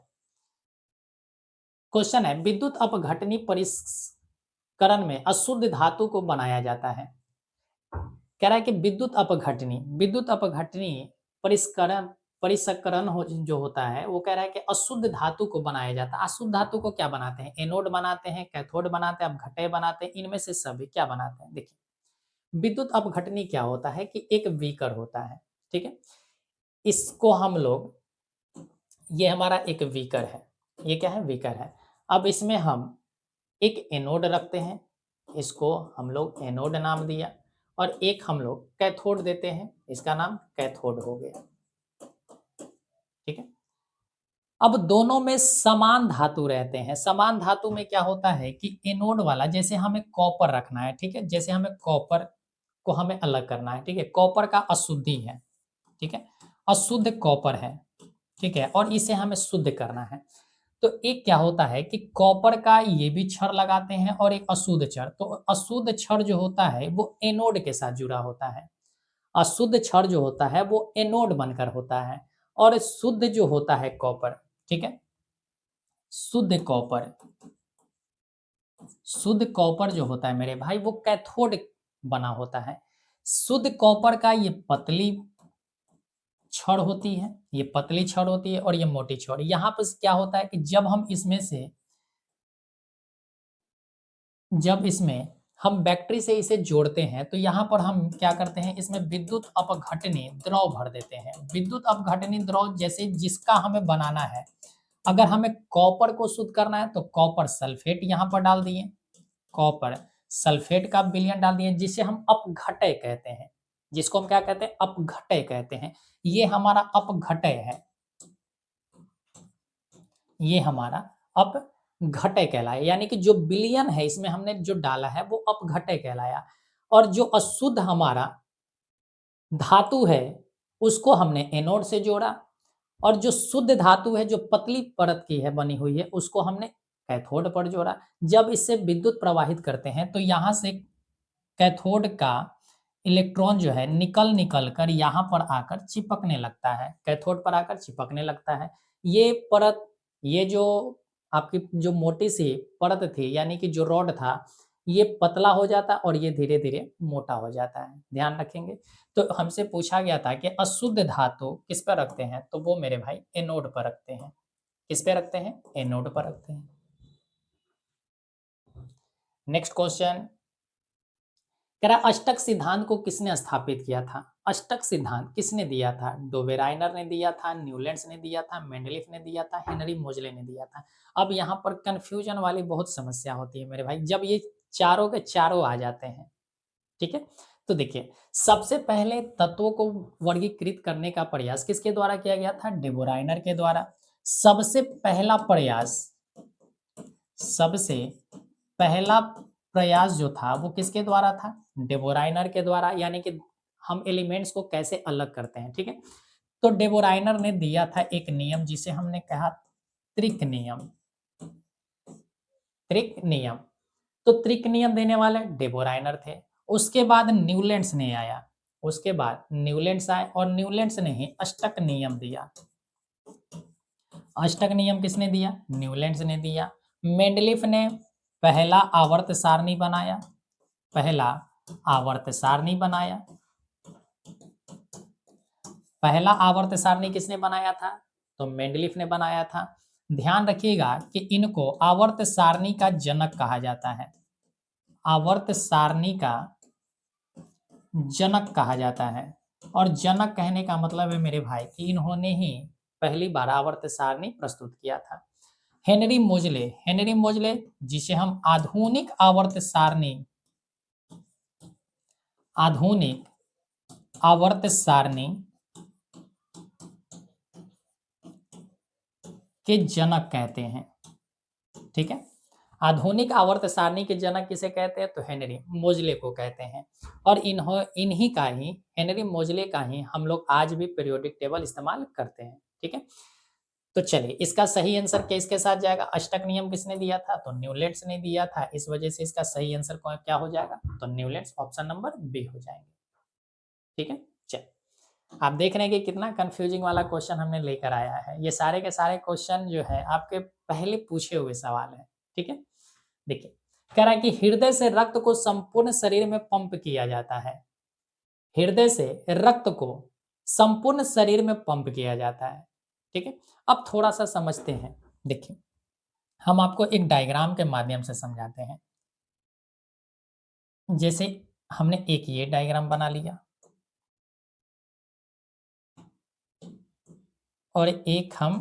क्वेश्चन है विद्युत अपघटनी परिष्करण में अशुद्ध धातु को बनाया जाता है। कह रहा है कि विद्युत अपघटनी परिष्करण परिष्करण जो होता है वो कह रहा है कि अशुद्ध धातु को बनाया जाता है। अशुद्ध धातु को क्या बनाते हैं, एनोड बनाते हैं, कैथोड बनाते हैं, अपघटय बनाते हैं, इनमें से सभी क्या बनाते हैं। देखिए विद्युत अपघटनी क्या होता है कि एक बीकर होता है, ठीक है। इसको हम लोग, ये हमारा एक बीकर है, ये क्या है, बीकर है। अब इसमें हम एक एनोड रखते हैं, इसको हम लोग एनोड नाम दिया, और एक हम लोग कैथोड देते हैं, इसका नाम कैथोड हो गया, ठीक है। अब दोनों में समान धातु रहते हैं। समान धातु में क्या होता है कि एनोड वाला, जैसे हमें कॉपर रखना है, ठीक है, जैसे हमें कॉपर को हमें अलग करना है, ठीक है, कॉपर का अशुद्धि है, ठीक है, अशुद्ध कॉपर है, ठीक है, और इसे हमें शुद्ध करना है। तो एक क्या होता है कि कॉपर का ये भी छड़ लगाते हैं और एक अशुद्ध छड़। तो अशुद्ध छड़ जो होता है वो एनोड के साथ जुड़ा होता है। अशुद्ध छड़ जो होता है वो एनोड बनकर होता है और शुद्ध जो होता है कॉपर, ठीक है, शुद्ध कॉपर, शुद्ध कॉपर जो होता है मेरे भाई वो कैथोड बना होता है। शुद्ध कॉपर का ये पतली छड़ होती है, ये पतली छड़ होती है और ये मोटी छड़। यहाँ पर क्या होता है कि जब इसमें हम बैटरी से इसे जोड़ते हैं तो यहाँ पर हम क्या करते हैं, इसमें विद्युत अपघटनी द्रव भर देते हैं। विद्युत अपघटनी द्रव जैसे जिसका हमें बनाना है, अगर हमें कॉपर को शुद्ध करना है तो कॉपर सल्फेट यहाँ पर डाल दिए, कॉपर सल्फेट का विलयन डाल दिए, जिसे हम अपघटय कहते हैं, जिसको हम क्या कहते हैं, अपघटय कहते हैं। ये हमारा अपघटय है, ये हमारा अपघटय कहलाया, यानी कि जो विलयन है इसमें हमने जो डाला है वो अपघटय कहलाया। और जो अशुद्ध हमारा धातु है उसको हमने एनोड से जोड़ा और जो शुद्ध धातु है जो पतली परत की है बनी हुई है उसको हमने कैथोड पर जोड़ा। जब इससे विद्युत प्रवाहित करते हैं तो यहाँ से कैथोड का इलेक्ट्रॉन जो है निकल निकल कर यहाँ पर आकर चिपकने लगता है, कैथोड पर आकर चिपकने लगता है। ये परत, ये जो आपकी जो मोटी सी परत थी यानी कि जो रॉड था ये पतला हो जाता और ये धीरे धीरे मोटा हो जाता है, ध्यान रखेंगे। तो हमसे पूछा गया था कि अशुद्ध धातु किस पर रखते हैं, तो वो मेरे भाई एनोड पर रखते हैं। किस पे रखते हैं, एनोड पर रखते हैं। नेक्स्ट क्वेश्चन कह रहा अष्टक सिद्धांत को किसने स्थापित किया था। अष्टक सिद्धांत किसने दिया था, डोबेराइनर ने दिया था, न्यूलैंड्स ने दिया था, मेंडलीफ ने दिया था, हेनरी मोजले ने दिया था। अब यहाँ पर कंफ्यूजन वाली बहुत समस्या होती है मेरे भाई जब ये चारों के चारों आ जाते हैं, ठीक है। तो देखिए सबसे पहले तत्वों को वर्गीकृत करने का प्रयास किसके द्वारा किया गया था, डेबोराइनर के द्वारा। सबसे पहला प्रयास, सबसे पहला प्रयास जो था वो किसके द्वारा था, डेबोराइनर के द्वारा, यानी कि हम एलिमेंट्स को कैसे अलग करते हैं, ठीक है। तो डेबोराइनर ने दिया था एक नियम जिसे हमने कहा त्रिक नियम, त्रिक नियम। तो त्रिक नियम देने वाले डेबोराइनर थे। उसके बाद न्यूलैंड्स ने आया, उसके बाद न्यूलैंड्स आए और न्यूलैंड्स ने ही अष्टक नियम दिया। अष्टक नियम किसने दिया, न्यूलैंड्स ने दिया। मेंडलीफ ने पहला आवर्त सारणी बनाया, पहला आवर्त सारणी बनाया। पहला आवर्त सारणी किसने बनाया था, तो मेंडलीफ ने बनाया था। ध्यान रखिएगा कि इनको आवर्त सारणी का जनक कहा जाता है, आवर्त सारणी का जनक कहा जाता है। और जनक कहने का मतलब है मेरे भाई कि इन्होंने ही पहली बार आवर्त सारणी प्रस्तुत किया था। हेनरी मोजले, हेनरी मोजले जिसे हम आधुनिक आवर्त सारणी, आधुनिक आवर्त सारणी के जनक कहते हैं, ठीक है। आधुनिक आवर्त सारणी के जनक किसे कहते हैं, तो हेनरी मोजले को कहते हैं। और इन्हीं का ही, हेनरी मोजले का ही हम लोग आज भी पीरियोडिक टेबल इस्तेमाल करते हैं, ठीक है। तो चलिए इसका सही आंसर किसके साथ जाएगा, अष्टक नियम किसने दिया था, तो न्यूलैंड्स ने दिया था। इस वजह से इसका सही आंसर क्या हो जाएगा, तो न्यूलैंड्स, ऑप्शन नंबर बी हो जाएंगे, ठीक है। चलिए आप देख रहे हैं कि कितना कंफ्यूजिंग वाला क्वेश्चन हमने लेकर आया है। ये सारे के सारे क्वेश्चन जो है आपके पहले पूछे हुए सवाल है, ठीक है। देखिए कह रहा है कि हृदय से रक्त को संपूर्ण शरीर में पंप किया जाता है, हृदय से रक्त को संपूर्ण शरीर में पंप किया जाता है, ठीक है। अब थोड़ा सा समझते हैं। देखिए हम आपको एक डायग्राम के माध्यम से समझाते हैं। जैसे हमने एक ये डायग्राम बना लिया और एक हम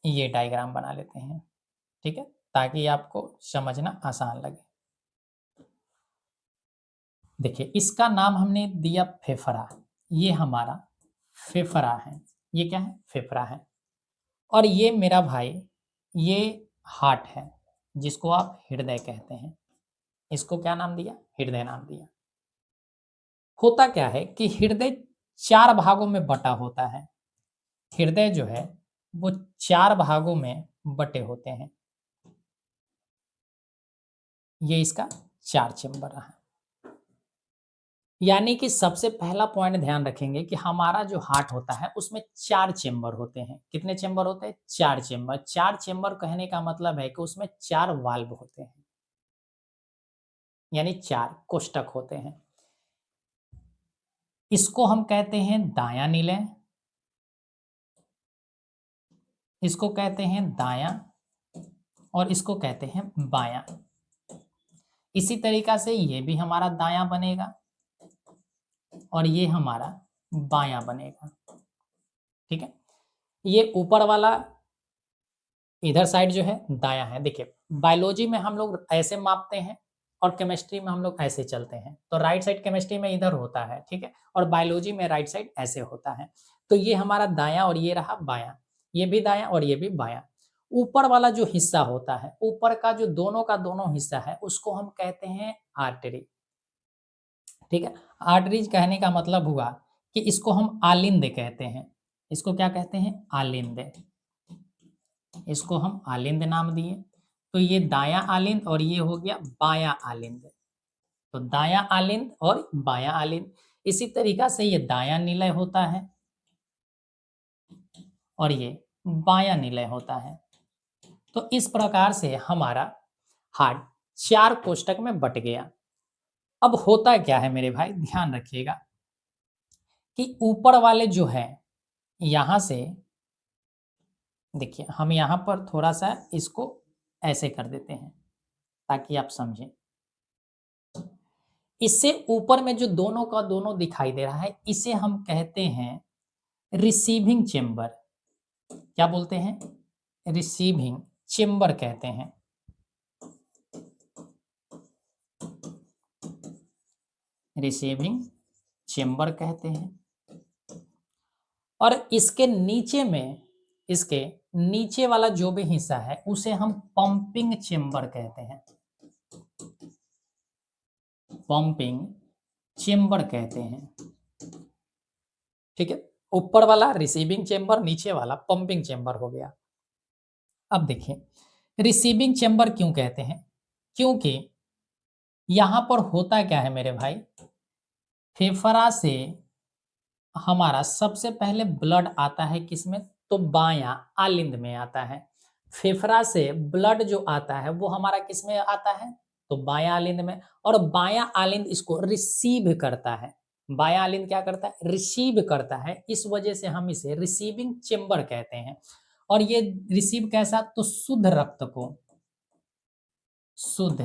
ये डायग्राम बना लेते हैं, ठीक है, ताकि आपको समझना आसान लगे। देखिए इसका नाम हमने दिया फेफड़ा, ये हमारा फेफड़ा है, ये क्या है, फेफड़ा है। और ये मेरा भाई ये हार्ट है जिसको आप हृदय कहते हैं, इसको क्या नाम दिया, हृदय नाम दिया। होता क्या है कि हृदय चार भागों में बटा होता है, हृदय जो है वो चार भागों में बटे होते हैं। ये इसका 4 चेंबर रहा। यानी कि सबसे पहला पॉइंट ध्यान रखेंगे कि हमारा जो हार्ट होता है उसमें 4 चेंबर होते हैं। कितने चेंबर होते हैं? 4 चेंबर। 4 चेंबर कहने का मतलब है कि उसमें 4 वाल्व होते हैं, यानी 4 कोष्ठक होते हैं। इसको हम कहते हैं दायां निलय, इसको कहते हैं दायां, और इसको कहते हैं बायां। इसी तरीका से ये भी हमारा दायां बनेगा और ये हमारा बायां बनेगा। ठीक है, ये ऊपर वाला इधर साइड जो है दायां है। देखिए बायोलॉजी में हम लोग ऐसे मापते हैं और केमिस्ट्री में हम लोग ऐसे चलते हैं। तो राइट साइड केमिस्ट्री में इधर होता है, ठीक है, और बायोलॉजी में राइट साइड ऐसे होता है। तो ये हमारा दायां और ये रहा बायां, ये भी दायां और ये भी बायां। ऊपर वाला जो हिस्सा होता है, ऊपर का जो दोनों का दोनों हिस्सा है, उसको हम कहते हैं आर्टरी। ठीक है, आर्टरीज कहने का मतलब हुआ कि इसको हम आलिंद कहते हैं। इसको क्या कहते हैं? आलिंद। इसको हम आलिंद नाम दिए। तो ये दायां आलिंद और ये हो गया बायां आलिंद। तो दायां आलिंद और बायां आलिंद। इसी तरीका से ये दायां निलय होता है और ये बायां निलय होता है। तो इस प्रकार से हमारा हार्ट 4 कोष्ठक में बट गया। अब होता क्या है मेरे भाई, ध्यान रखिएगा कि ऊपर वाले जो है यहां से, देखिए हम यहां पर थोड़ा सा इसको ऐसे कर देते हैं ताकि आप समझें। इससे ऊपर में जो दोनों का दोनों दिखाई दे रहा है, इसे हम कहते हैं रिसीविंग चेंबर। क्या बोलते हैं? रिसीविंग चेंबर कहते हैं। रिसीविंग चेंबर कहते हैं। और इसके नीचे में, इसके नीचे वाला जो भी हिस्सा है उसे हम पंपिंग चेंबर कहते हैं। पंपिंग चेंबर कहते हैं। ठीक है, ऊपर वाला रिसीविंग चेंबर, नीचे वाला पंपिंग चेंबर हो गया। अब देखिए रिसीविंग चेंबर क्यों कहते हैं? क्योंकि यहां पर होता क्या है मेरे भाई, फेफड़ा से हमारा सबसे पहले ब्लड आता है किसमें? तो बायां आलिंद में आता है। फेफड़ा से ब्लड जो आता है वो हमारा किसमें आता है? तो बायां आलिंद में। और बायां आलिंद इसको रिसीव करता है। बायां आलिंद क्या करता है? रिसीव करता है। इस वजह से हम इसे रिसीविंग चेंबर कहते हैं। और ये रिसीव कैसा? तो शुद्ध रक्त को, शुद्ध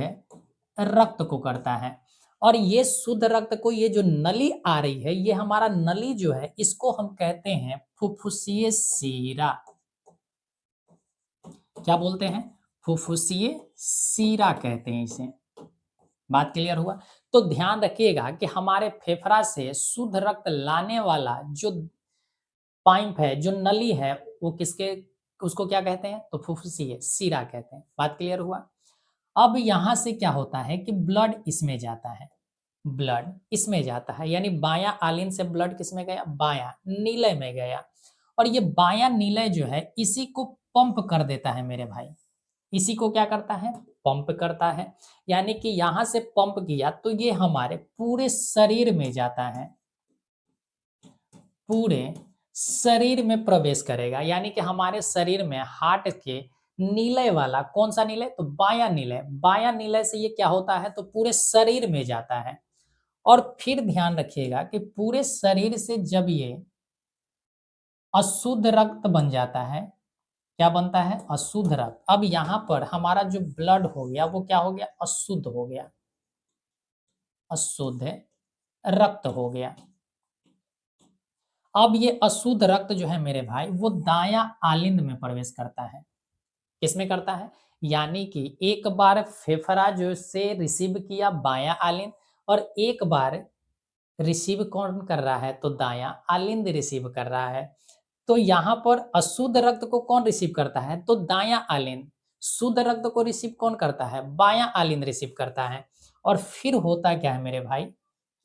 रक्त को करता है। और ये शुद्ध रक्त को, ये जो नली आ रही है, ये हमारा नली जो है इसको हम कहते हैं फुफ्फुसीय सीरा। क्या बोलते हैं? फुफ्फुसीय सीरा कहते हैं इसे। बात क्लियर हुआ? तो ध्यान रखिएगा कि हमारे फेफड़ा से शुद्ध रक्त लाने वाला जो पाइप है, जो नली है, वो किसके, उसको क्या कहते हैं? तो फुफ्फुसीय सीरा कहते हैं। बात क्लियर हुआ? अब यहां से क्या होता है कि ब्लड इसमें जाता है, ब्लड इसमें जाता है, यानी बायां आलिंद से ब्लड किसमें गया? बायां नीलय में गया। और ये बायां नीलय जो है इसी को पंप कर देता है मेरे भाई। इसी को क्या करता है? पंप करता है। यानी कि यहां से पंप किया तो ये हमारे पूरे शरीर में जाता है, पूरे शरीर में प्रवेश करेगा। यानी कि हमारे शरीर में हार्ट के नीले वाला, कौन सा नीले? तो बायां नीले। बायां नीले से ये क्या होता है? तो पूरे शरीर में जाता है। और फिर ध्यान रखिएगा कि पूरे शरीर से जब ये अशुद्ध रक्त बन जाता है, क्या बनता है? अशुद्ध रक्त। अब यहां पर हमारा जो ब्लड हो गया वो क्या हो गया? अशुद्ध हो गया, अशुद्ध रक्त हो गया। अब ये अशुद्ध रक्त जो है मेरे भाई वो दायां आलिंद में प्रवेश करता है। किसमें करता है? यानी कि एक बार फेफड़ा जो से रिसीव किया बायां आलिंद, और एक बार रिसीव कौन कर रहा है? तो दायां आलिंद रिसीव कर रहा है। तो यहाँ पर अशुद्ध रक्त को कौन रिसीव करता है? तो दायां आलिंद। शुद्ध रक्त को रिसीव कौन करता है? बायां आलिंद रिसीव करता है। और फिर होता क्या है मेरे भाई,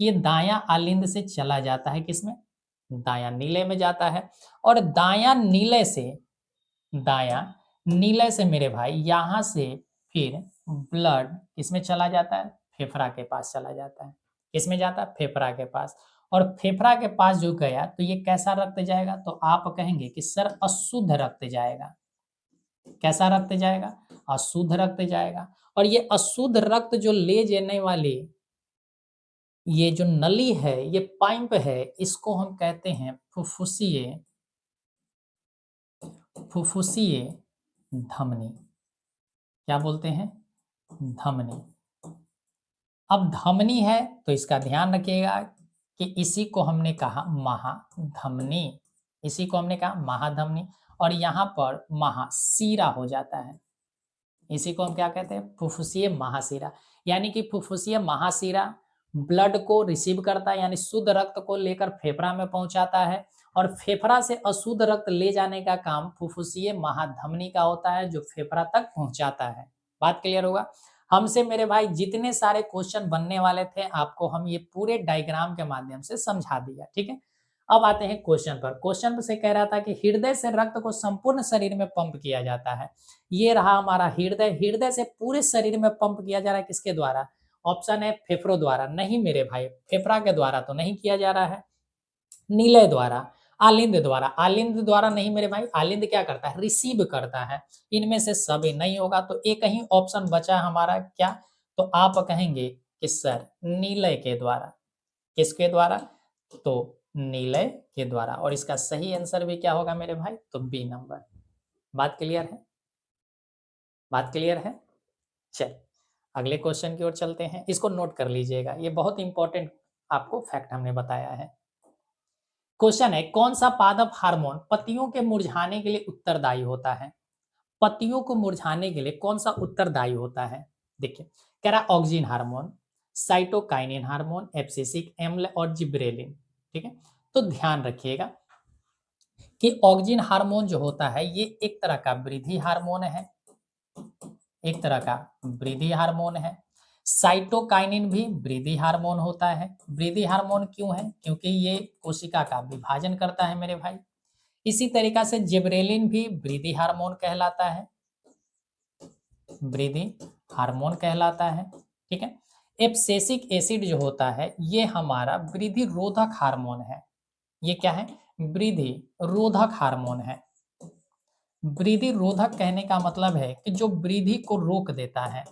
ये दायां आलिंद से चला जाता है किसमें? दायां नीले में जाता है। और दायां नीले से, दायां नीलय से मेरे भाई यहाँ से फिर ब्लड किसमें चला जाता है, फेफड़ा के पास चला जाता है। किसमें जाता है, फेफड़ा के पास। और फेफड़ा के पास जो गया तो ये कैसा रक्त जाएगा, तो आप कहेंगे कि सर अशुद्ध रक्त जाएगा। कैसा रक्त जाएगा, अशुद्ध रक्त जाएगा। और ये अशुद्ध रक्त जो ले जाने वाली ये जो नली है, ये पाइप है, इसको हम कहते हैं फुफ्फुसीय फुफ्फुसीय धमनी। क्या बोलते हैं, धमनी। अब धमनी है तो इसका ध्यान रखिएगा कि इसी को हमने कहा महाधमनी। इसी को हमने कहा महाधमनी। और यहाँ पर महाशिरा हो जाता है। इसी को हम क्या कहते हैं, फुफ्फुसीय महाशिरा। यानी कि फुफ्फुसीय महाशिरा ब्लड को रिसीव करता है, यानी शुद्ध रक्त को लेकर फेफड़ा में पहुंचाता है। और फेफड़ा से अशुद्ध रक्त ले जाने का काम फुफ्फुसीय महाधमनी का होता है, जो फेफड़ा तक पहुंचाता है। बात क्लियर होगा। हमसे मेरे भाई जितने सारे क्वेश्चन बनने वाले थे, आपको हम ये पूरे डायग्राम के माध्यम से समझा दिया। ठीक है, अब आते हैं क्वेश्चन पर। क्वेश्चन से कह रहा था कि हृदय से रक्त को संपूर्ण शरीर में पंप किया जाता है। ये रहा हमारा हृदय। हृदय से पूरे शरीर में पंप किया जा रहा है, किसके द्वारा, ऑप्शन है फेफड़ों द्वारा। नहीं मेरे भाई, फेफड़ा के द्वारा तो नहीं किया जा रहा है, नीलय द्वारा, आलिंद द्वारा। आलिंद द्वारा नहीं मेरे भाई, आलिंद क्या करता है, रिसीव करता है। इनमें से सभी नहीं होगा, तो एक ही ऑप्शन बचा हमारा, क्या, तो आप कहेंगे कि सर नीलय के द्वारा। किसके द्वारा, तो नीलय के द्वारा। और इसका सही आंसर भी क्या होगा मेरे भाई, तो बी नंबर। बात क्लियर है, बात क्लियर है। चल अगले क्वेश्चन की ओर चलते हैं। इसको नोट कर लीजिएगा, ये बहुत इंपॉर्टेंट आपको फैक्ट हमने बताया है। क्वेश्चन है, कौन सा पादप हार्मोन पत्तियों के मुरझाने के लिए उत्तरदायी होता है। पत्तियों को मुरझाने के लिए कौन सा उत्तरदायी होता है। देखिए कह रहा auxin hormone, cytokinin hormone, abscisic एम्ल और जिब्रेलिन। ठीक है, तो ध्यान रखिएगा कि ऑक्सिन हार्मोन जो होता है ये एक तरह का वृद्धि हार्मोन है, एक तरह का वृद्धि हार्मोन है। साइटोकाइनिन भी वृद्धि हार्मोन होता है। वृद्धि हार्मोन क्यों है, क्योंकि ये कोशिका का विभाजन करता है मेरे भाई। इसी तरीका से जिब्रेलिन भी वृद्धि हार्मोन कहलाता है, वृद्धि हार्मोन कहलाता है। ठीक है, एब्सिसिक एसिड जो होता है ये हमारा वृद्धि रोधक हार्मोन है। ये क्या है, वृद्धि रोधक हार्मोन है। वृद्धि रोधक कहने का मतलब है कि जो वृद्धि को रोक देता है,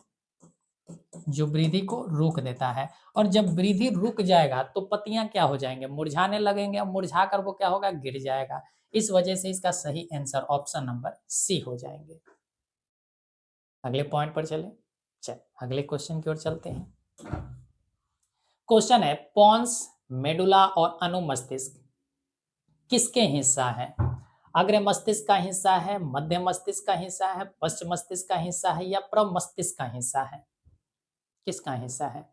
जो वृद्धि को रोक देता है। और जब वृद्धि रुक जाएगा तो पत्तियां क्या हो जाएंगे, मुरझाने लगेंगे। और मुरझा कर वो क्या होगा, गिर जाएगा। इस वजह से इसका सही आंसर ऑप्शन नंबर सी हो जाएंगे। अगले पॉइंट पर चले, चल अगले क्वेश्चन की ओर चलते हैं। क्वेश्चन है, पॉन्स, मेडुला और अनुमस्तिष्क किसके हिस्सा है। अग्र मस्तिष्क का हिस्सा है, मध्य मस्तिष्क का हिस्सा है, पश्चिम मस्तिष्क का हिस्सा है, या प्रमस्तिष्क का हिस्सा है। किसका हिस्सा है,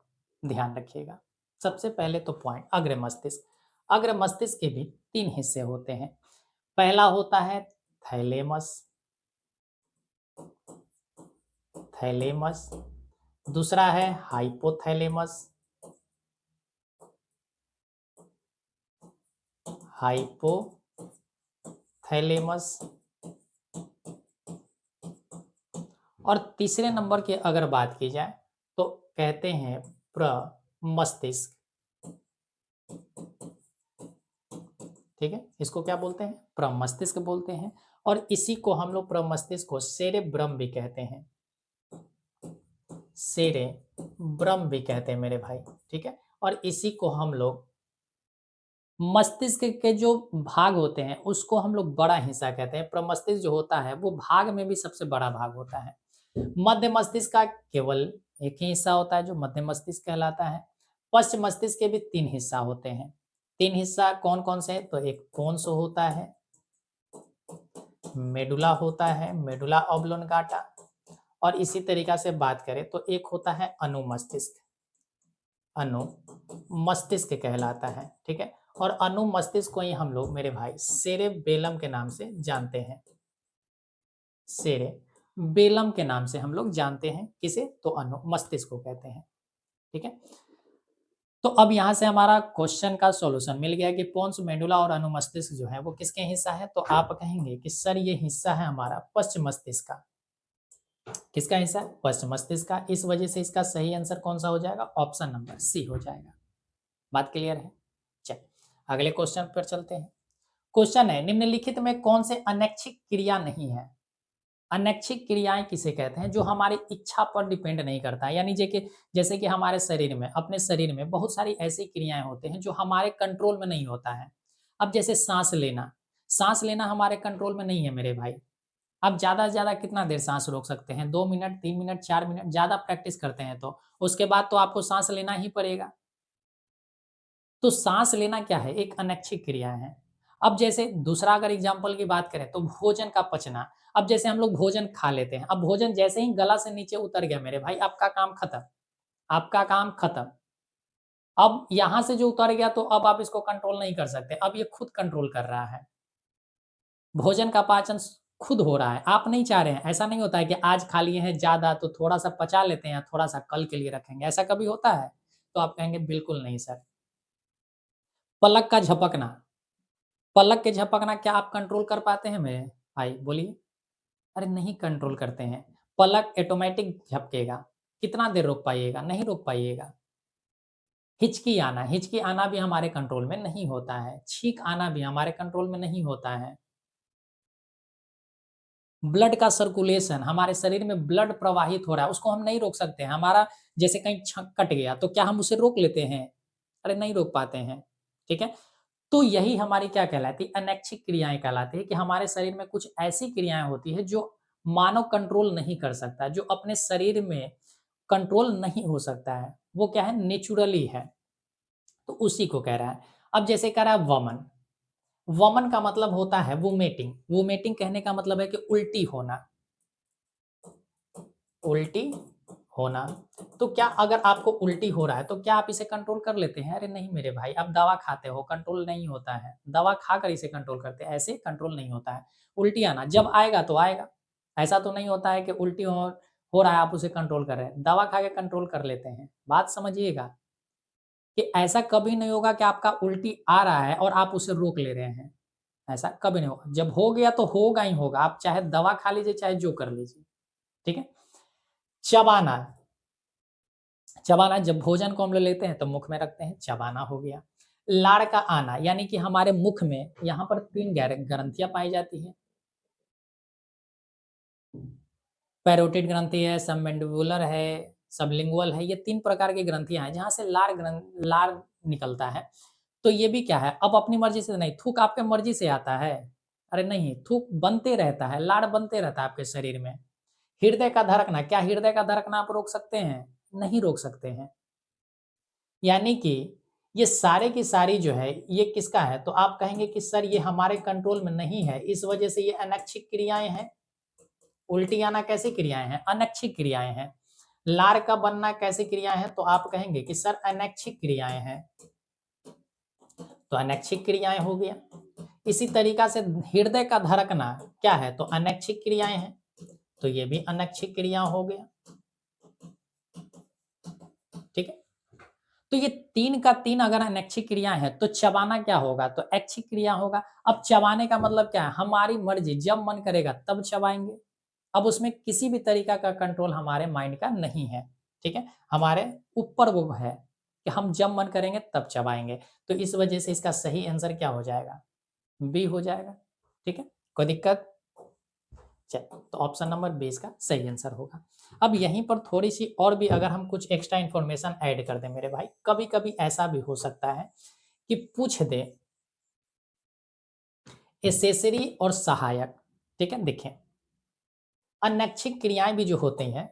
ध्यान रखिएगा। सबसे पहले तो पॉइंट, अग्र मस्तिष्क। अग्र मस्तिष्क के भी 3 हिस्से होते हैं। पहला होता है थैलेमस, थैलेमस। दूसरा है हाइपोथैलेमस, हाइपोथैलेमस। और तीसरे नंबर की अगर बात की जाए तो कहते हैं प्रमस्तिष्क। ठीक है, इसको क्या बोलते हैं, प्रमस्तिष्क बोलते हैं। और इसी को हम लोग प्रमस्तिष्क को सेरेब्रम भी कहते हैं, सेरेब्रम भी कहते हैं मेरे भाई। ठीक है, और इसी को हम लोग मस्तिष्क के जो भाग होते हैं उसको हम लोग बड़ा हिस्सा कहते हैं। प्रमस्तिष्क जो होता है वो भाग में भी सबसे बड़ा भाग होता है। मध्य मस्तिष्क का केवल एक ही हिस्सा होता है जो मध्य मस्तिष्क कहलाता है। पश्चिम मस्तिष्क के भी 3 हिस्सा होते हैं। 3 हिस्सा कौन कौन से, तो एक पोन्स होता है, मेडुला होता है, मेडुला ऑब्लोंगाटा। और इसी तरीका से बात करें तो एक होता है अनुमस्तिष्क, अनुमस्तिष्क कहलाता है। ठीक है, और अनुमस्तिष्क को ही हम लोग मेरे भाई सेरेबेलम के नाम से जानते हैं, सेरेबेलम के नाम से हम लोग जानते हैं। किसे, तो अनुमस्तिष्क को कहते हैं। ठीक है, तो अब यहाँ से हमारा क्वेश्चन का सॉल्यूशन मिल गया कि पोन्स मेडुला और अनुमस्तिष्क जो है वो किसके हिस्सा है, तो आप कहेंगे कि सर ये हिस्सा है हमारा पश्च मस्तिष्क का। किसका हिस्सा है? पश्च मस्तिष्क का। इस वजह से इसका सही आंसर कौन सा हो जाएगा? ऑप्शन नंबर सी हो जाएगा। बात क्लियर है? चल अगले क्वेश्चन पर चलते हैं। क्वेश्चन है निम्नलिखित में कौन से अनैच्छिक क्रिया नहीं है? अनैच्छिक क्रियाएं किसे कहते हैं? जो हमारी इच्छा पर डिपेंड नहीं करता है, यानी जैसे कि हमारे शरीर में, अपने शरीर में बहुत सारी ऐसी क्रियाएं होते हैं जो हमारे कंट्रोल में नहीं होता है। अब जैसे सांस लेना हमारे कंट्रोल में नहीं है मेरे भाई। आप ज़्यादा से ज़्यादा कितना देर सांस रोक सकते हैं? 2 मिनट, 3 मिनट, 4 मिनट, ज़्यादा प्रैक्टिस करते हैं तो उसके बाद तो आपको सांस लेना ही पड़ेगा। तो सांस लेना क्या है? एक अनैच्छिक क्रिया है। अब जैसे दूसरा अगर एग्जाम्पल की बात करें तो भोजन का पचना। अब जैसे हम लोग भोजन खा लेते हैं, अब भोजन जैसे ही गला से नीचे उतर गया मेरे भाई, आपका काम खत्म, आपका काम खत्म। अब यहाँ से जो उतर गया तो अब आप इसको कंट्रोल नहीं कर सकते, अब ये खुद कंट्रोल कर रहा है। भोजन का पाचन खुद हो रहा है, आप नहीं चाह रहे हैं। ऐसा नहीं होता है कि आज खा लिए हैं ज़्यादा तो थोड़ा-सा पचा लेते हैं, थोड़ा-सा कल के लिए रखेंगे, ऐसा कभी होता है? तो आप कहेंगे बिल्कुल नहीं सर। पलक का झपकना, पलक के झपकना क्या आप कंट्रोल कर पाते हैं मेरे भाई? बोलिए। अरे नहीं कंट्रोल करते हैं। पलक ऑटोमैटिक झपकेगा, कितना देर रोक पाइएगा? नहीं रोक पाइएगा। हिचकी आना भी हमारे कंट्रोल में नहीं होता है, छींक आना भी हमारे कंट्रोल में नहीं होता है। ब्लड का सर्कुलेशन, हमारे शरीर में ब्लड प्रवाहित हो रहा है, उसको हम नहीं रोक सकते हैं। हमारा जैसे कहीं कट गया तो क्या हम उसे रोक लेते हैं? अरे नहीं रोक पाते हैं, ठीक है? तो यही हमारी क्या कहलाती है? अनैच्छिक क्रियाएँ कहलाती है कि हमारे शरीर में कुछ ऐसी क्रियाएँ होती है जो मानव कंट्रोल नहीं कर सकता, जो अपने शरीर में कंट्रोल नहीं हो सकता है। वो क्या है? नेचुरली है, तो उसी को कह रहा है। अब जैसे कह रहा है वमन, वमन का मतलब होता है वोमिटिंग, वोमिटिंग कहने का मतलब है कि उल्टी होना, उल्टी होना। तो क्या अगर आपको उल्टी हो रहा है तो क्या आप इसे कंट्रोल कर लेते हैं? अरे नहीं मेरे भाई, आप दवा खाते हो, कंट्रोल नहीं होता है। दवा खाकर इसे कंट्रोल करते हैं, ऐसे कंट्रोल नहीं होता है। उल्टी आना जब आएगा तो आएगा। ऐसा तो नहीं होता है कि उल्टी हो रहा है आप उसे कंट्रोल कर रहे हैं। दवा खा के कंट्रोल कर लेते हैं। बात समझिएगा कि ऐसा कभी नहीं होगा कि आपका उल्टी आ रहा है और आप उसे रोक ले रहे हैं। ऐसा कभी नहीं होगा। जब हो गया तो होगा ही होगा। आप चाहे दवा खा लीजिए, चाहे जो कर लीजिए। ठीक है? चबाना, चबाना जब भोजन को हम लोग लेते हैं तो मुख में रखते हैं, चबाना हो गया। लार का आना यानी कि हमारे मुख में यहाँ पर 3 ग्रंथियाँ पाई जाती हैं। पैरोटिड ग्रंथि है, सबमैंडिबुलर है, सबलिंगुअल है, ये 3 प्रकार की ग्रंथियाँ हैं जहाँ से लार निकलता है। तो ये भी क्या है, अब अपनी मर्ज़ी से नहीं, थूक आपके मर्ज़ी से आता है। अरे नहीं, थूक बनते रहता है, लार बनते रहता है आपके शरीर में। हृदय का धड़कना, क्या हृदय का धड़कना आप रोक सकते हैं? नहीं रोक सकते हैं। यानी कि ये सारे की सारी जो है, ये किसका है? तो आप कहेंगे कि सर ये हमारे कंट्रोल में नहीं है, इस वजह से ये अनैच्छिक क्रियाएँ हैं। उल्टी आना कैसी क्रियाएँ हैं? अनैच्छिक क्रियाएँ हैं। लार का बनना कैसी क्रियाएँ हैं? तो आप कहेंगे कि सर अनैच्छिक क्रियाएँ हैं। तो अनैच्छिक क्रियाएँ हो गया। इसी तरीक़ा से हृदय का धड़कना क्या है? तो अनैच्छिक क्रियाएँ हैं। तो ये भी अनैच्छिक क्रिया हो गया। ठीक है? तो ये 3 का 3 अगर अनैच्छिक क्रिया है तो चबाना क्या होगा? तो ऐच्छिक क्रिया होगा। अब चबाने का मतलब क्या है? हमारी मर्ज़ी जब मन करेगा तब चबाएँगे। अब उसमें किसी भी तरीक़ा का कंट्रोल हमारे माइंड का नहीं है, ठीक है? हमारे ऊपर वो है कि हम जब मन करेंगे तब चबाएँगे। तो इस वजह से इसका सही आंसर क्या हो जाएगा? बी हो जाएगा, ठीक है? कोई दिक्कत? चलिए, तो ऑप्शन नंबर बी इसका सही आंसर होगा। अब यहीं पर थोड़ी-सी और भी अगर हम कुछ एक्स्ट्रा इन्फॉर्मेशन ऐड कर दें मेरे भाई, कभी-कभी ऐसा भी हो सकता है कि पूछ दे एक्सेसरी और सहायक, ठीक है? देखें, अनैच्छिक क्रियाएँ भी जो होती हैं,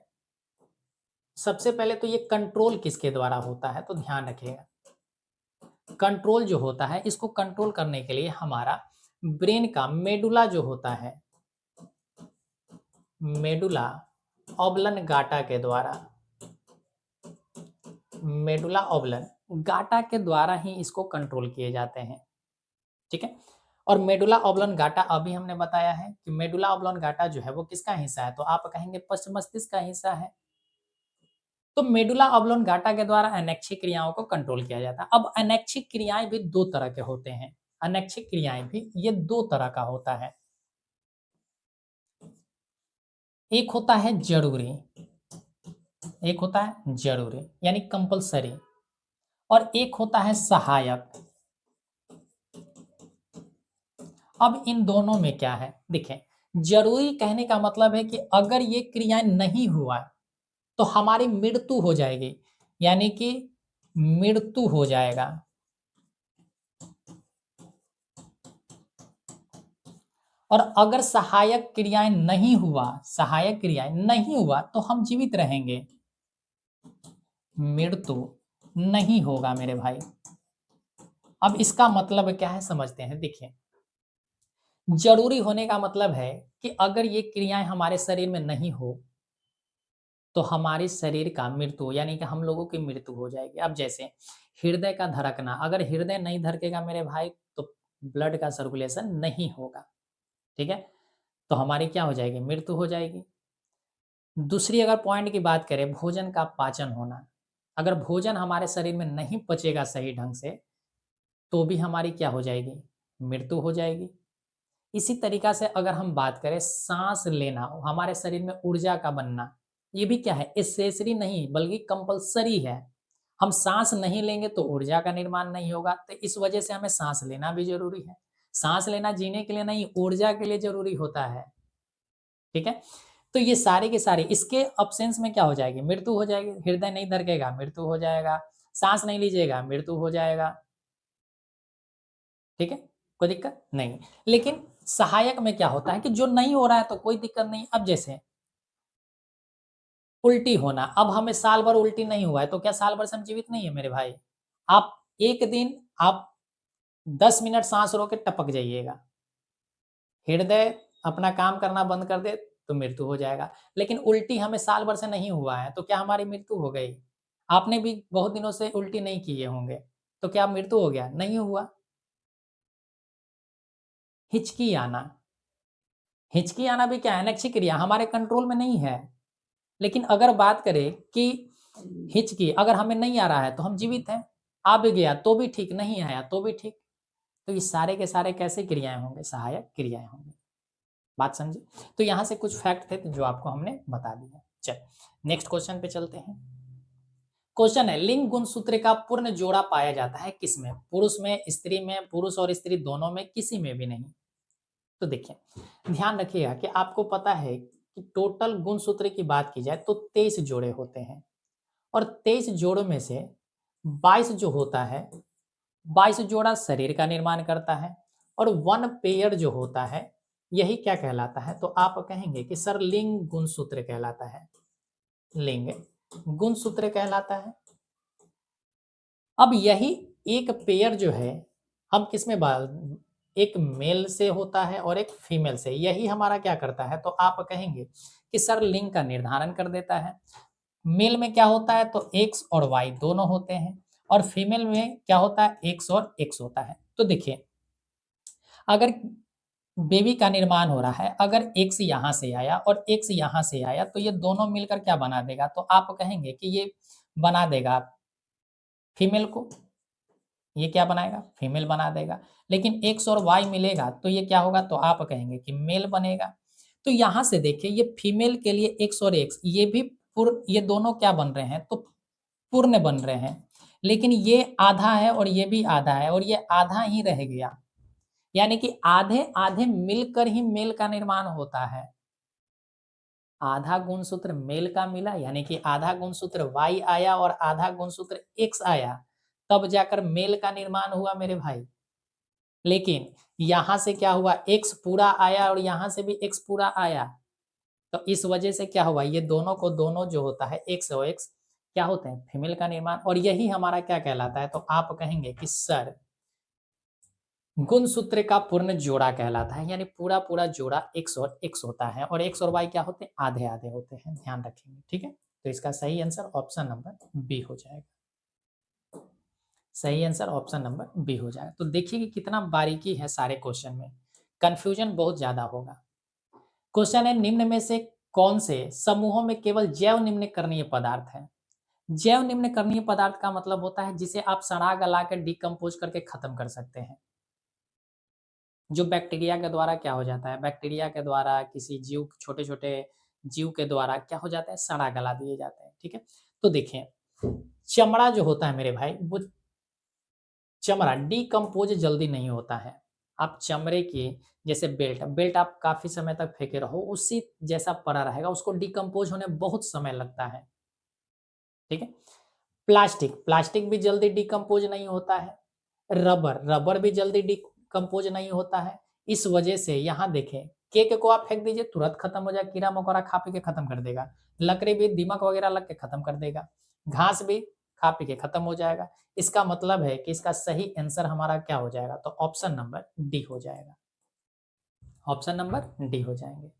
सबसे पहले तो ये कंट्रोल किसके द्वारा होता है? तो ध्यान रखिएगा। कंट्रोल जो होता है, इसको कंट्रोल करने के लिए हमारा ब्रेन का मेडुला जो होता है, मेडुला ऑब्लंगाटा के द्वारा, मेडुला ऑब्लंगाटा के द्वारा ही इसको कंट्रोल किए जाते हैं, ठीक है? और मेडुला ऑब्लंगाटा अभी हमने बताया है कि मेडुला ऑब्लंगाटा जो है वो किसका हिस्सा है? तो आप कहेंगे पश्च मस्तिष्क का हिस्सा है। तो मेडुला ऑब्लोंगाटा के द्वारा अनैच्छिक क्रियाओं को कंट्रोल किया जाता है। अब अनैच्छिक क्रियाएं भी दो तरह के होते हैं। अनैच्छिक क्रियाएं भी ये दो तरह का होता है। एक होता है जरूरी, एक होता है जरूरी यानी कंपलसरी, और एक होता है सहायक। अब इन दोनों में क्या है, देखें, जरूरी कहने का मतलब है कि अगर ये क्रियाएं नहीं हुआ तो हमारी मृत्यु हो जाएगी, यानी कि मृत्यु हो जाएगा। और अगर सहायक क्रियाएं नहीं हुआ, सहायक क्रियाएं नहीं हुआ तो हम जीवित रहेंगे, मृत्यु नहीं होगा मेरे भाई। अब इसका मतलब क्या है समझते हैं। देखिए, जरूरी होने का मतलब है कि अगर ये क्रियाएं हमारे शरीर में नहीं हो तो हमारे शरीर का मृत्यु, यानी कि हम लोगों की मृत्यु हो जाएगी। अब जैसे हृदय का धड़कना, अगर हृदय नहीं धड़केगा मेरे भाई तो ब्लड का सर्कुलेशन नहीं होगा, ठीक है, तो हमारी क्या हो जाएगी, मृत्यु हो जाएगी। दूसरी अगर पॉइंट की बात करें, भोजन का पाचन होना, अगर भोजन हमारे शरीर में नहीं पचेगा सही ढंग से तो भी हमारी क्या हो जाएगी, मृत्यु हो जाएगी। इसी तरीका से अगर हम बात करें सांस लेना, हमारे शरीर में ऊर्जा का बनना, ये भी क्या है, एसेसरी नहीं बल्कि कंपलसरी है। हम सांस नहीं लेंगे तो ऊर्जा का निर्माण नहीं होगा, तो इस वजह से हमें सांस लेना भी जरूरी है। सांस लेना जीने के लिए नहीं, ऊर्जा के लिए जरूरी होता है, ठीक है। तो ये सारे के सारे इसके ऑप्शंस में क्या हो जाएगी, मृत्यु हो जाएगी। हृदय नहीं धड़केगा, मृत्यु हो जाएगा। सांस नहीं लीजिएगा, मृत्यु हो जाएगा, ठीक है, कोई दिक्कत नहीं। लेकिन सहायक में क्या होता है कि जो नहीं हो रहा है तो कोई दिक्कत नहीं। अब जैसे उल्टी होना, अब हमें साल भर उल्टी नहीं हुआ है तो क्या साल भर से हम जीवित नहीं है मेरे भाई। आप एक दिन आप 10 मिनट सांस रोक के टपक जाइएगा, हृदय अपना काम करना बंद कर दे तो मृत्यु हो जाएगा। लेकिन उल्टी हमें साल भर से नहीं हुआ है तो क्या हमारी मृत्यु हो गई। आपने भी बहुत दिनों से उल्टी नहीं किए होंगे तो क्या मृत्यु हो गया, नहीं हुआ। हिचकी आना, हिचकी आना भी क्या है, अनैच्छिक क्रिया, हमारे कंट्रोल में नहीं है। लेकिन अगर बात करें कि हिचकी अगर हमें नहीं आ रहा है तो हम जीवित हैं, आ भी गया तो भी ठीक, नहीं आया तो भी ठीक। तो ये सारे के सारे कैसे क्रियाएं होंगे, सहायक क्रियाएं होंगी। बात समझे। तो यहाँ से कुछ फैक्ट थे जो आपको हमने बता दिया। चल नेक्स्ट क्वेश्चन पे चलते हैं। क्वेश्चन है, लिंग गुणसूत्र का पूर्ण जोड़ा पाया जाता है किसमें, पुरुष में, स्त्री में, पुरुष और स्त्री दोनों में, किसी में भी नहीं। तो देखिए, ध्यान रखिएगा कि आपको पता है कि टोटल गुणसूत्र की बात की जाए तो 23 जोड़े होते हैं, और 23 जोड़ों में से 22 जो होता है, 22 जोड़ा शरीर का निर्माण करता है, और 1 पेयर जो होता है यही क्या कहलाता है, तो आप कहेंगे कि सर लिंग गुणसूत्र कहलाता है, लिंग गुणसूत्र कहलाता है। अब यही एक पेयर जो है हम किसमें एक मेल से होता है और एक फीमेल से, यही हमारा क्या करता है, तो आप कहेंगे कि सर लिंग का निर्धारण कर देता है। मेल में क्या होता है, तो एक्स और वाई दोनों होते हैं, और फीमेल में क्या होता है, एक्स और एक्स होता है। तो देखिए, अगर बेबी का निर्माण हो रहा है, अगर एक्स यहाँ से आया और एक्स यहाँ से आया तो ये दोनों मिलकर क्या बना देगा, तो आप कहेंगे कि ये बना देगा फीमेल को, ये क्या बनाएगा, फीमेल बना देगा। लेकिन एक्स और वाई मिलेगा तो ये क्या होगा, तो आप कहेंगे कि मेल बनेगा। तो यहाँ से देखिए, ये फीमेल के लिए एक्स और एक्स ये भी पूर्ण, ये दोनों क्या बन रहे हैं, तो पूर्ण बन रहे हैं। लेकिन ये आधा है और ये भी आधा है और ये आधा ही रह गया, यानी कि आधे आधे मिलकर ही मेल का निर्माण होता है। आधा गुणसूत्र मेल का मिला, यानी कि आधा गुणसूत्र वाई आया और आधा गुणसूत्र एक्स आया, तब जाकर मेल का निर्माण हुआ मेरे भाई। लेकिन यहाँ से क्या हुआ, एक्स पूरा आया और यहाँ से भी एक्स पूरा आया, तो इस वजह से क्या हुआ, ये दोनों को दोनों जो होता है एक्स और एक्स क्या होते हैं, फीमेल का निर्माण, और यही हमारा क्या कहलाता है, तो आप कहेंगे कि सर गुणसूत्र का पूर्ण जोड़ा कहलाता है, यानी पूरा पूरा जोड़ा एक्स और एक्स होता है, और एक्स और वाई क्या होते हैं, आधे आधे होते हैं, ध्यान रखेंगे, ठीक है। तो इसका सही आंसर ऑप्शन नंबर बी हो जाएगा, सही आंसर ऑप्शन नंबर बी हो जाएगा। तो देखिए कि कितना बारीकी है सारे क्वेश्चन में, कंफ्यूजन बहुत ज्यादा होगा। क्वेश्चन है, निम्न में से कौन से समूहों में केवल जैव निम्नकरणीय पदार्थ है। जैव निम्नकरणीय पदार्थ का मतलब होता है जिसे आप सड़ा गला के डिकम्पोज करके खत्म कर सकते हैं। जो बैक्टीरिया के द्वारा क्या हो जाता है, बैक्टीरिया के द्वारा किसी जीव, छोटे छोटे जीव के द्वारा क्या हो जाता है, सड़ा गला दिए जाते हैं। ठीक है, तो देखिए चमड़ा जो होता है मेरे भाई, वो चमड़ा डिकम्पोज जल्दी नहीं होता है। आप चमड़े की, जैसे बेल्ट बेल्ट आप काफी समय तक फेंके रहो, उसी जैसा पड़ा रहेगा, उसको डिकम्पोज होने बहुत समय लगता है। ठीक है, प्लास्टिक प्लास्टिक भी जल्दी डिकम्पोज नहीं होता है। रबर रबर भी जल्दी डिकम्पोज नहीं होता है। इस वजह से यहाँ देखें, केक को आप फेंक दीजिए तुरंत खत्म हो जाए, कीड़ा मकोड़ा खा पी के खत्म कर देगा। लकड़ी भी दीमक वगैरह लग के खत्म कर देगा। घास भी खा पी के खत्म हो जाएगा। इसका मतलब है कि इसका सही आंसर हमारा क्या हो जाएगा, तो ऑप्शन नंबर डी हो जाएगा। ऑप्शन नंबर डी हो जाएंगे।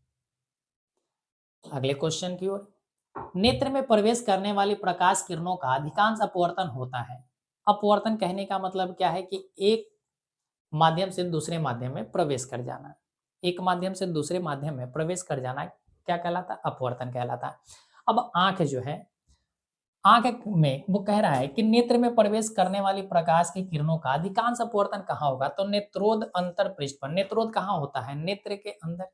अगले क्वेश्चन की ओर, नेत्र में प्रवेश करने वाली प्रकाश किरणों का अधिकांश अपवर्तन होता है। अपवर्तन कहने का मतलब क्या है कि एक माध्यम से दूसरे माध्यम में प्रवेश कर जाना। एक माध्यम से दूसरे माध्यम में प्रवेश कर जाना क्या कहलाता है, अपवर्तन कहलाता है। अब आंख जो है, आंख में वो कह रहा है कि नेत्र में प्रवेश करने वाली प्रकाश की किरणों का अधिकांश अपवर्तन कहाँ होगा, तो नेत्रोद अंतर पृष्ठ पर। नेत्रोद कहाँ होता है, नेत्र के अंदर,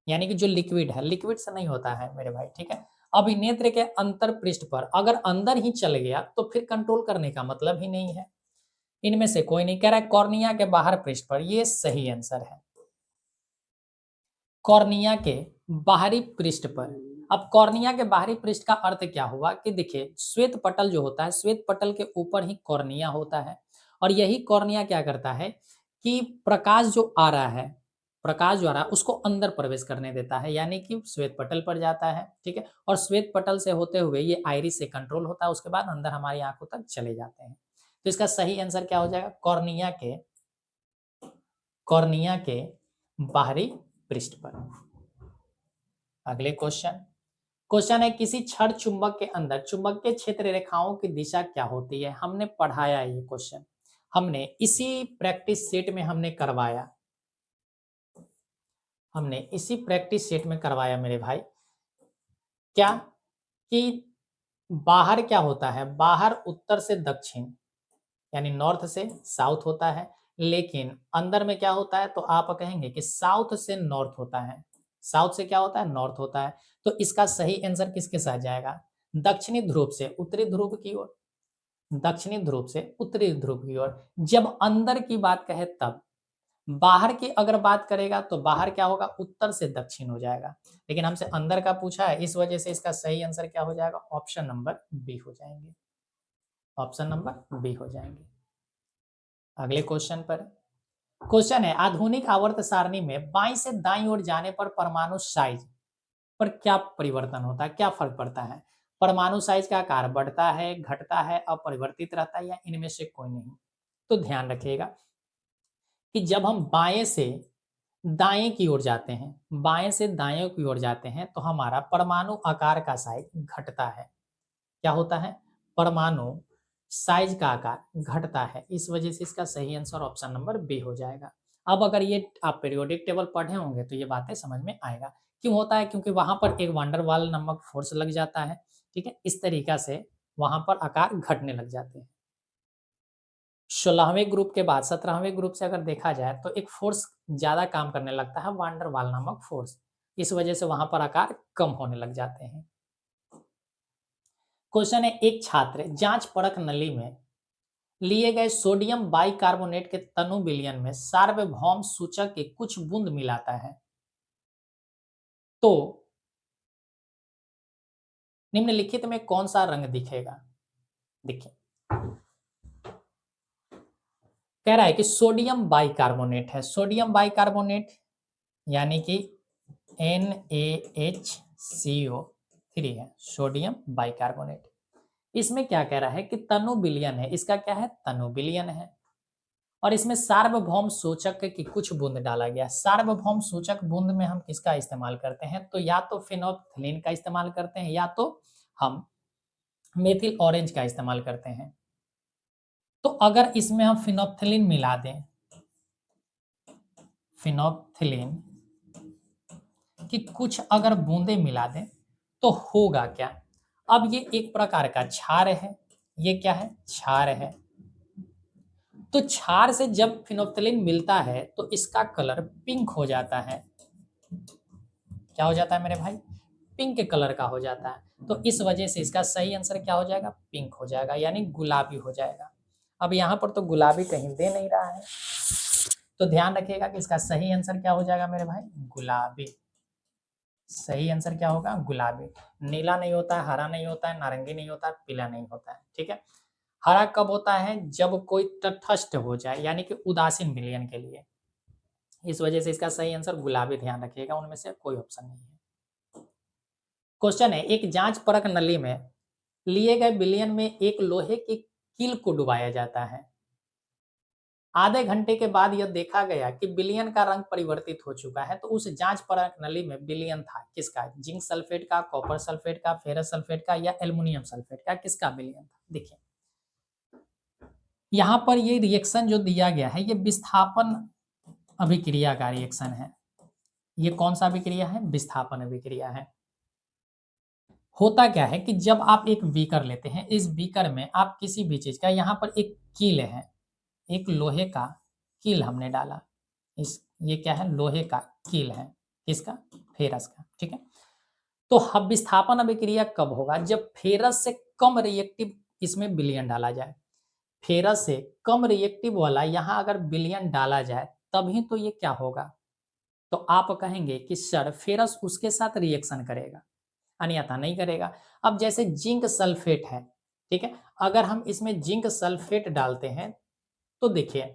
यानी कि जो लिक्विड है, लिक्विड से नहीं होता है मेरे भाई। ठीक है, अभी नेत्र के अंतर पृष्ठ पर अगर अंदर ही चल गया तो फिर कंट्रोल करने का मतलब ही नहीं है। इनमें से कोई नहीं, कह रहा है कॉर्निया के बाहर पृष्ठ पर, ये सही आंसर है। कॉर्निया के बाहरी पृष्ठ पर। अब कॉर्निया के बाहरी पृष्ठ का अर्थ क्या हुआ कि देखिए श्वेत पटल जो होता है, श्वेत पटल के ऊपर ही कॉर्निया होता है, और यही कॉर्निया क्या करता है कि प्रकाश जो आ रहा है, प्रकाश जो आ रहा है उसको अंदर प्रवेश करने देता है, यानी कि श्वेत पटल पर जाता है। ठीक है, और श्वेत पटल से होते हुए ये आइरिस से कंट्रोल होता है, उसके बाद अंदर हमारी आंखों तक चले जाते हैं। तो इसका सही आंसर क्या हो जाएगा, कॉर्निया के बाहरी पृष्ठ पर। अगले क्वेश्चन, क्वेश्चन है किसी क्षण चुंबक के अंदर चुंबकीय क्षेत्र रेखाओं की दिशा क्या होती है। हमने पढ़ाया ये क्वेश्चन, हमने इसी प्रैक्टिस सेट में हमने करवाया, हमने इसी प्रैक्टिस सेट में करवाया मेरे भाई। क्या कि बाहर क्या होता है, बाहर उत्तर से दक्षिण यानी नॉर्थ से साउथ होता है, लेकिन अंदर में क्या होता है, तो आप कहेंगे कि साउथ से नॉर्थ होता है। साउथ से क्या होता है, नॉर्थ होता है। तो इसका सही आंसर किसके साथ जाएगा, दक्षिणी ध्रुव से उत्तरी ध्रुव की ओर। दक्षिणी ध्रुव से उत्तरी ध्रुव की ओर। जब अंदर की बात कहे तब, बाहर की अगर बात करेगा तो बाहर क्या होगा, उत्तर से दक्षिण हो जाएगा, लेकिन हमसे अंदर का पूछा है, इस वजह से इसका सही आंसर क्या हो जाएगा, ऑप्शन नंबर बी हो जाएंगे। ऑप्शन नंबर बी हो जाएंगे। अगले क्वेश्चन पर, क्वेश्चन है आधुनिक आवर्त सारणी में बाईं से दाईं ओर जाने पर परमाणु साइज पर क्या परिवर्तन होता है, क्या फर्क पड़ता है। परमाणु साइज का आकार बढ़ता है, घटता है, अपरिवर्तित रहता है, या इनमें से कोई नहीं। तो ध्यान रखिएगा कि जब हम बाएं से दाएं की ओर जाते हैं, बाएं से दाएं की ओर जाते हैं, तो हमारा परमाणु आकार का साइज घटता है। क्या होता है, परमाणु साइज का आकार घटता है। इस वजह से इसका सही आंसर ऑप्शन नंबर बी हो जाएगा। अब अगर ये आप पीरियोडिक टेबल पढ़े होंगे तो ये बातें समझ में आएगा। क्यों होता है, क्योंकि वहां पर एक वांडरवाल नामक फोर्स लग जाता है। ठीक है, इस तरीका से वहां पर आकार घटने लग जाते हैं। 16वें ग्रुप के बाद 17वें ग्रुप से अगर देखा जाए तो एक फोर्स ज्यादा काम करने लगता है, वांडरवाल नामक फोर्स। इस वजह से वहां पर आकार कम होने लग जाते हैं। क्वेश्चन है, एक छात्र जांच परख नली में लिए गए सोडियम बाइकार्बोनेट के तनु विलयन में सार्वभौम सूचक के कुछ बूंद मिलाता है, तो निम्नलिखित में कौन सा रंग दिखेगा। देखिए कह रहा है कि सोडियम बाइकार्बोनेट है, सोडियम बाइकार्बोनेट यानी कि NaHCO3 है, सोडियम बाइकार्बोनेट। इसमें क्या कह रहा है कि तनु विलयन है, इसका क्या है, तनु विलयन है, और इसमें सार्वभौम सूचक की कुछ बूंद डाला गया। सार्वभौम सूचक बूंद में हम किसका इस्तेमाल करते हैं, तो या तो फिनोल्फथलीन का इस्तेमाल करते हैं, या तो हम मेथिल ऑरेंज का इस्तेमाल करते हैं। तो अगर इसमें हम फिनोल्फथलीन मिला दें, फिनोल्फथलीन की कुछ अगर बूंदे मिला दें, तो होगा क्या, अब ये एक प्रकार का क्षार है, ये क्या है, क्षार है। तो क्षार से जब फिनोप्थलीन मिलता है तो इसका कलर पिंक हो जाता है। क्या हो जाता है मेरे भाई, पिंक कलर का हो जाता है। तो इस वजह से इसका सही आंसर क्या हो जाएगा, पिंक हो जाएगा, यानी गुलाबी हो जाएगा। अब यहाँ पर तो गुलाबी कहीं दे नहीं रहा है, तो ध्यान रखिएगा कि इसका सही आंसर क्या हो जाएगा मेरे भाई, गुलाबी। सही आंसर क्या होगा, गुलाबी। नीला नहीं होता है, हरा नहीं होता है, नारंगी नहीं होता है, पीला नहीं होता है, ठीक है। हरा कब होता है, जब कोई तटस्थ हो जाए, यानी कि उदासीन विलयन के लिए। इस वजह से इसका सही आंसर गुलाबी, ध्यान रखिएगा, उनमें से कोई ऑप्शन नहीं है। क्वेश्चन है, एक जांच परख नली में लिए गए विलयन में एक लोहे की कील को डुबाया जाता है। आधे घंटे के बाद यह देखा गया कि विलयन का रंग परिवर्तित हो चुका है। तो उस जांच परख नली में विलयन था किसका, जिंक सल्फेट का, कॉपर सल्फेट का, फेरस सल्फेट का, या एल्युमिनियम सल्फेट का, किसका विलयन था। देखिए यहाँ पर ये रिएक्शन जो दिया गया है, ये विस्थापन अभिक्रिया का रिएक्शन है। ये कौन सा अभिक्रिया है, विस्थापन अभिक्रिया है। होता क्या है कि जब आप एक बीकर लेते हैं, इस बीकर में आप किसी भी चीज का, यहाँ पर एक कील है, एक लोहे का कील हमने डाला, इस ये क्या है, लोहे का कील है, किसका, फेरस का, ठीक है। तो हम विस्थापन अभिक्रिया कब होगा, जब फेरस से कम रिएक्टिव इसमें विलयन डाला जाए। फेरस से कम रिएक्टिव वाला यहाँ अगर विलयन डाला जाए तभी तो ये क्या होगा। तो आप कहेंगे कि सर फेरस उसके साथ रिएक्शन करेगा, अन्यथा नहीं करेगा। अब जैसे जिंक सल्फेट है, ठीक है, अगर हम इसमें जिंक सल्फेट डालते हैं तो देखिए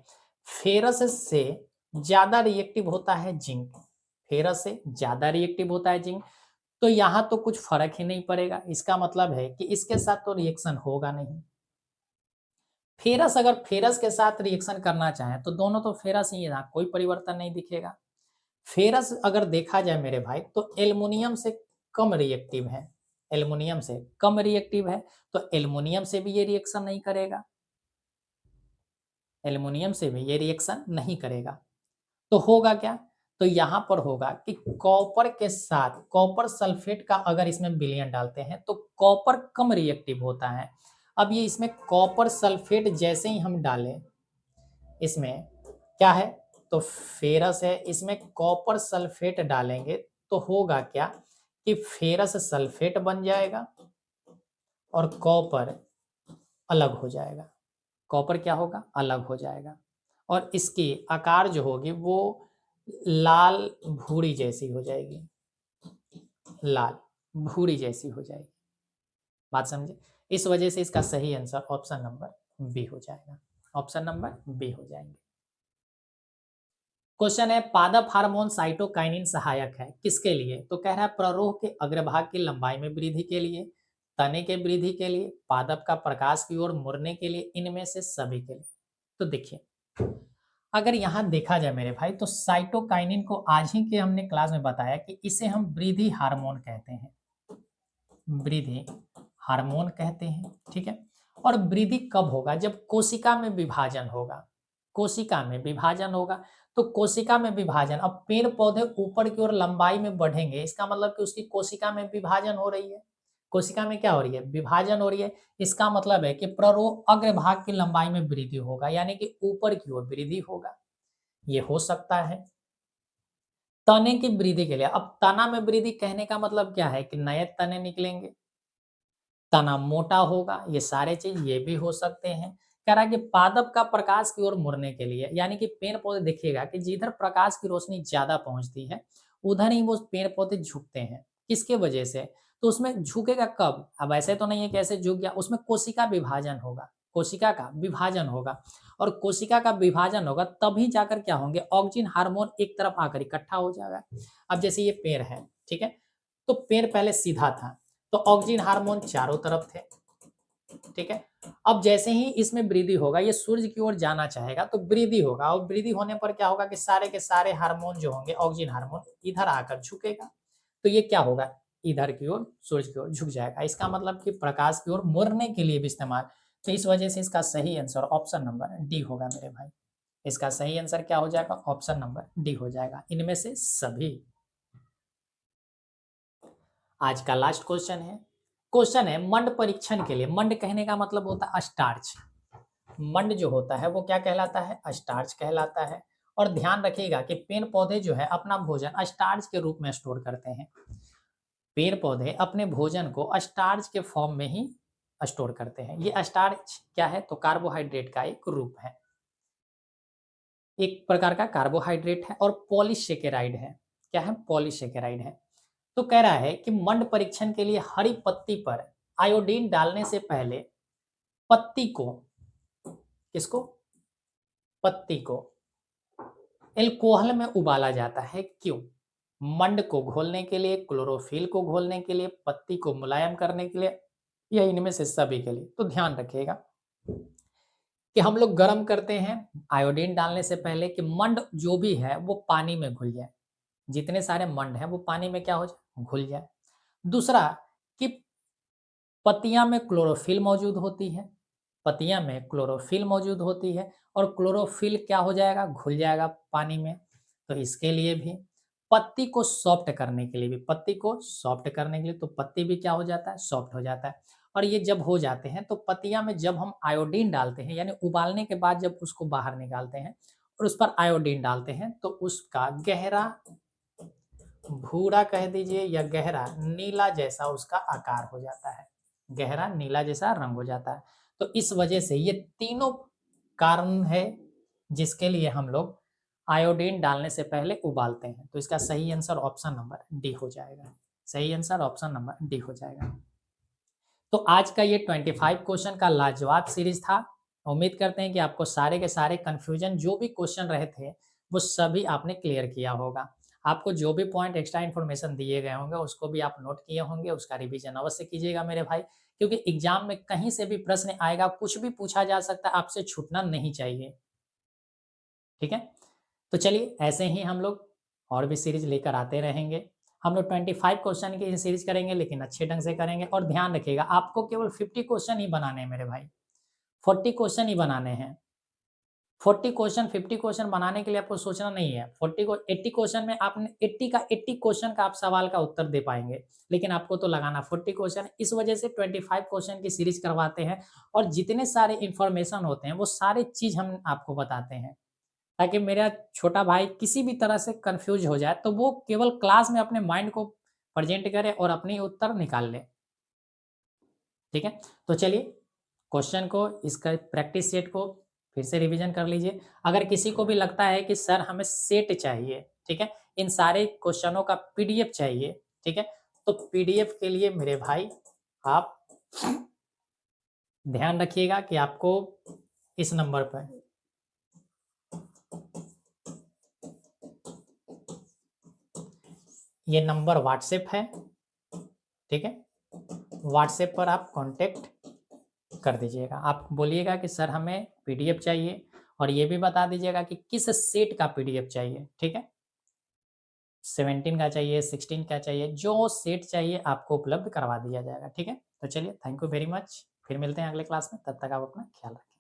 फेरस से ज्यादा रिएक्टिव होता है जिंक, फेरस से ज्यादा रिएक्टिव होता है जिंक। तो यहां तो कुछ फर्क ही नहीं पड़ेगा, इसका मतलब है कि इसके साथ तो रिएक्शन होगा नहीं। फेरस अगर फेरस के साथ रिएक्शन करना चाहे तो दोनों तो फेरस ही है, यहाँ कोई परिवर्तन नहीं दिखेगा। फेरस अगर देखा जाए मेरे भाई तो एल्युमिनियम से कम रिएक्टिव है, एल्युमिनियम से कम रिएक्टिव है, तो एल्युमिनियम से भी ये रिएक्शन नहीं करेगा, एल्युमिनियम से भी ये रिएक्शन नहीं करेगा। तो होगा क्या, तो यहां पर होगा कि कॉपर के साथ कॉपर सल्फेट का अगर इसमें विलयन डालते हैं तो कॉपर कम रिएक्टिव होता है। अब ये इसमें कॉपर सल्फेट जैसे ही हम डालें, इसमें क्या है, तो फेरस है, इसमें कॉपर सल्फेट डालेंगे तो होगा क्या कि फेरस सल्फेट बन जाएगा और कॉपर अलग हो जाएगा, कॉपर क्या होगा, अलग हो जाएगा। और इसकी आकार जो होगी वो लाल भूरी जैसी हो जाएगी, लाल भूरी जैसी हो जाएगी। बात समझे, इस वजह से इसका सही आंसर ऑप्शन नंबर बी हो जाएगा, ऑप्शन नंबर बी हो जाएंगे। क्वेश्चन है, पादप हार्मोन साइटोकाइनिन सहायक है किसके लिए, तो कह रहा है प्ररोह के अग्रभाग की लंबाई में वृद्धि के लिए, तने के वृद्धि के लिए, पादप का प्रकाश की ओर मुड़ने के लिए, इनमें से सभी के लिए। तो देखिए अगर यहाँ देखा जाए मेरे भाई तो साइटोकाइनिन को आज ही के हमने क्लास में बताया कि इसे हम वृद्धि हार्मोन कहते हैं, वृद्धि हार्मोन कहते हैं, ठीक है। और वृद्धि कब होगा, जब कोशिका में विभाजन होगा, कोशिका में विभाजन होगा। तो कोशिका में विभाजन, अब पेड़ पौधे ऊपर की ओर लंबाई में बढ़ेंगे, इसका मतलब कि उसकी कोशिका में विभाजन हो रही है, कोशिका में क्या हो रही है, विभाजन हो रही है। इसका मतलब है कि प्ररोह अग्रभाग की लंबाई में वृद्धि होगा, यानी कि ऊपर की ओर वृद्धि होगा, ये हो सकता है। तने की वृद्धि के लिए, अब तना में वृद्धि कहने का मतलब क्या है कि नए तने निकलेंगे, तना मोटा होगा, ये सारे चीज ये भी हो सकते हैं। कह रहा है कि पादप का प्रकाश की ओर मुड़ने के लिए, यानी कि पेड़ पौधे देखिएगा कि जिधर प्रकाश की रोशनी ज्यादा पहुंचती है उधर ही वो पेड़ पौधे झुकते हैं, किसके वजह से, तो उसमें झुकेगा कब, अब ऐसे तो नहीं है कैसे झुक गया, उसमें कोशिका विभाजन होगा, कोशिका का विभाजन होगा। और कोशिका का विभाजन होगा तभी जाकर क्या होंगे, ऑक्सीजन हार्मोन एक तरफ आकर इकट्ठा हो जाएगा। अब जैसे ये पेड़ है, ठीक है, तो पेड़ पहले सीधा था तो ऑक्सीजन हार्मोन चारों तरफ थे, ठीक है। अब जैसे ही इसमें वृद्धि होगा, ये सूर्य की ओर जाना चाहेगा तो वृद्धि होगा, और वृद्धि होने पर क्या होगा कि सारे के सारे हार्मोन जो होंगे, ऑक्सीजन हार्मोन इधर आकर झुकेगा, तो ये क्या होगा, इधर की ओर सूर्य की ओर झुक जाएगा। इसका मतलब कि प्रकाश की ओर मुड़ने के लिए भी इस्तेमाल। तो इस वजह से इसका सही आंसर ऑप्शन नंबर डी होगा मेरे भाई, इसका सही आंसर क्या हो जाएगा, ऑप्शन नंबर डी हो जाएगा, इनमें से सभी। आज का लास्ट क्वेश्चन है, क्वेश्चन है मंड परीक्षण के लिए, मंड कहने का मतलब होता है स्टार्च। मंड जो होता है वो क्या कहलाता है? स्टार्च कहलाता है। और ध्यान रखिएगा कि पेड़ पौधे जो है अपना भोजन स्टार्च के रूप में स्टोर करते हैं। पेड़ पौधे अपने भोजन को स्टार्च के फॉर्म में ही स्टोर करते हैं। ये स्टार्च क्या है? तो कार्बोहाइड्रेट का एक रूप है, एक प्रकार का कार्बोहाइड्रेट है और पॉलीसेकेराइड है। क्या है? पॉलीसेकेराइड है। तो कह रहा है कि मंड परीक्षण के लिए हरी पत्ती पर आयोडीन डालने से पहले पत्ती को, किसको? पत्ती को एल्कोहल में उबाला जाता है। क्यों? मंड को घोलने के लिए, क्लोरोफिल को घोलने के लिए, पत्ती को मुलायम करने के लिए, या इनमें से सभी के लिए? तो ध्यान रखिएगा कि हम लोग गर्म करते हैं आयोडीन डालने से पहले कि मंड जो भी है वो पानी में घुल जाए। जितने सारे मंड हैं वो पानी में क्या हो जाए? घुल जाए। दूसरा कि पत्तियां में क्लोरोफिल मौजूद होती है, पत्तियां में क्लोरोफिल मौजूद होती है और क्लोरोफिल क्या हो जाएगा? घुल जाएगा पानी में। तो इसके लिए भी पत्ती को सॉफ्ट करने के लिए भी, पत्ती को सॉफ्ट करने के लिए, तो पत्ती भी क्या हो जाता है? सॉफ्ट हो जाता है। और ये जब हो जाते हैं तो पत्तियां में जब हम आयोडीन डालते हैं, यानी उबालने के बाद जब उसको बाहर निकालते हैं और उस पर आयोडीन डालते हैं तो उसका गहरा भूरा कह दीजिए या गहरा नीला जैसा उसका आकार हो जाता है, गहरा नीला जैसा रंग हो जाता है। तो इस वजह से ये तीनों कारण है जिसके लिए हम लोग आयोडीन डालने से पहले उबालते हैं। तो इसका सही आंसर ऑप्शन नंबर डी हो जाएगा। सही आंसर ऑप्शन नंबर डी हो जाएगा। तो आज का ये 25 क्वेश्चन का लाजवाब सीरीज था। उम्मीद करते हैं कि आपको सारे के सारे कंफ्यूजन जो भी क्वेश्चन रहे थे वो सभी आपने क्लियर किया होगा। आपको जो भी पॉइंट एक्स्ट्रा इन्फॉर्मेशन दिए गए होंगे उसको भी आप नोट किए होंगे, उसका रिवीजन अवश्य कीजिएगा मेरे भाई, क्योंकि एग्जाम में कहीं से भी प्रश्न आएगा, कुछ भी पूछा जा सकता है, आपसे छूटना नहीं चाहिए। ठीक है, तो चलिए ऐसे ही हम लोग और भी सीरीज लेकर आते रहेंगे। हम लोग 25 क्वेश्चन की सीरीज करेंगे, लेकिन अच्छे ढंग से करेंगे। और ध्यान रखिएगा आपको केवल 50 क्वेश्चन ही बनाने हैं मेरे भाई, 40 क्वेश्चन ही बनाने हैं। 40 क्वेश्चन 50 क्वेश्चन बनाने के लिए आपको सोचना नहीं है। 40 को 80 क्वेश्चन में आपने 80 का 80 क्वेश्चन का आप सवाल का उत्तर दे पाएंगे, लेकिन आपको तो लगाना 40 क्वेश्चन। इस वजह से 25 क्वेश्चन की सीरीज करवाते हैं और जितने सारे इंफॉर्मेशन होते हैं वो सारे चीज हम आपको बताते हैं, ताकि मेरा छोटा भाई किसी भी तरह से कंफ्यूज हो जाए तो वो केवल क्लास में अपने माइंड को प्रेजेंट करे और अपनी उत्तर निकाल ले। ठीक है, तो चलिए क्वेश्चन को, इसका प्रैक्टिस सेट को फिर से रिवीजन कर लीजिए। अगर किसी को भी लगता है कि सर हमें सेट चाहिए, ठीक है, इन सारे क्वेश्चनों का पीडीएफ चाहिए, ठीक है, तो पीडीएफ के लिए मेरे भाई आप ध्यान रखिएगा कि आपको इस नंबर पर, ये नंबर व्हाट्सएप है, ठीक है, व्हाट्सएप पर आप कांटेक्ट कर दीजिएगा। आप बोलिएगा कि सर हमें पीडीएफ चाहिए और ये भी बता दीजिएगा कि किस सेट का पीडीएफ चाहिए। ठीक है, 17 का चाहिए, 16 का चाहिए, जो सेट चाहिए आपको उपलब्ध करवा दिया जाएगा। ठीक है, तो चलिए थैंक यू वेरी मच, फिर मिलते हैं अगले क्लास में, तब तक आप अपना ख्याल रखें।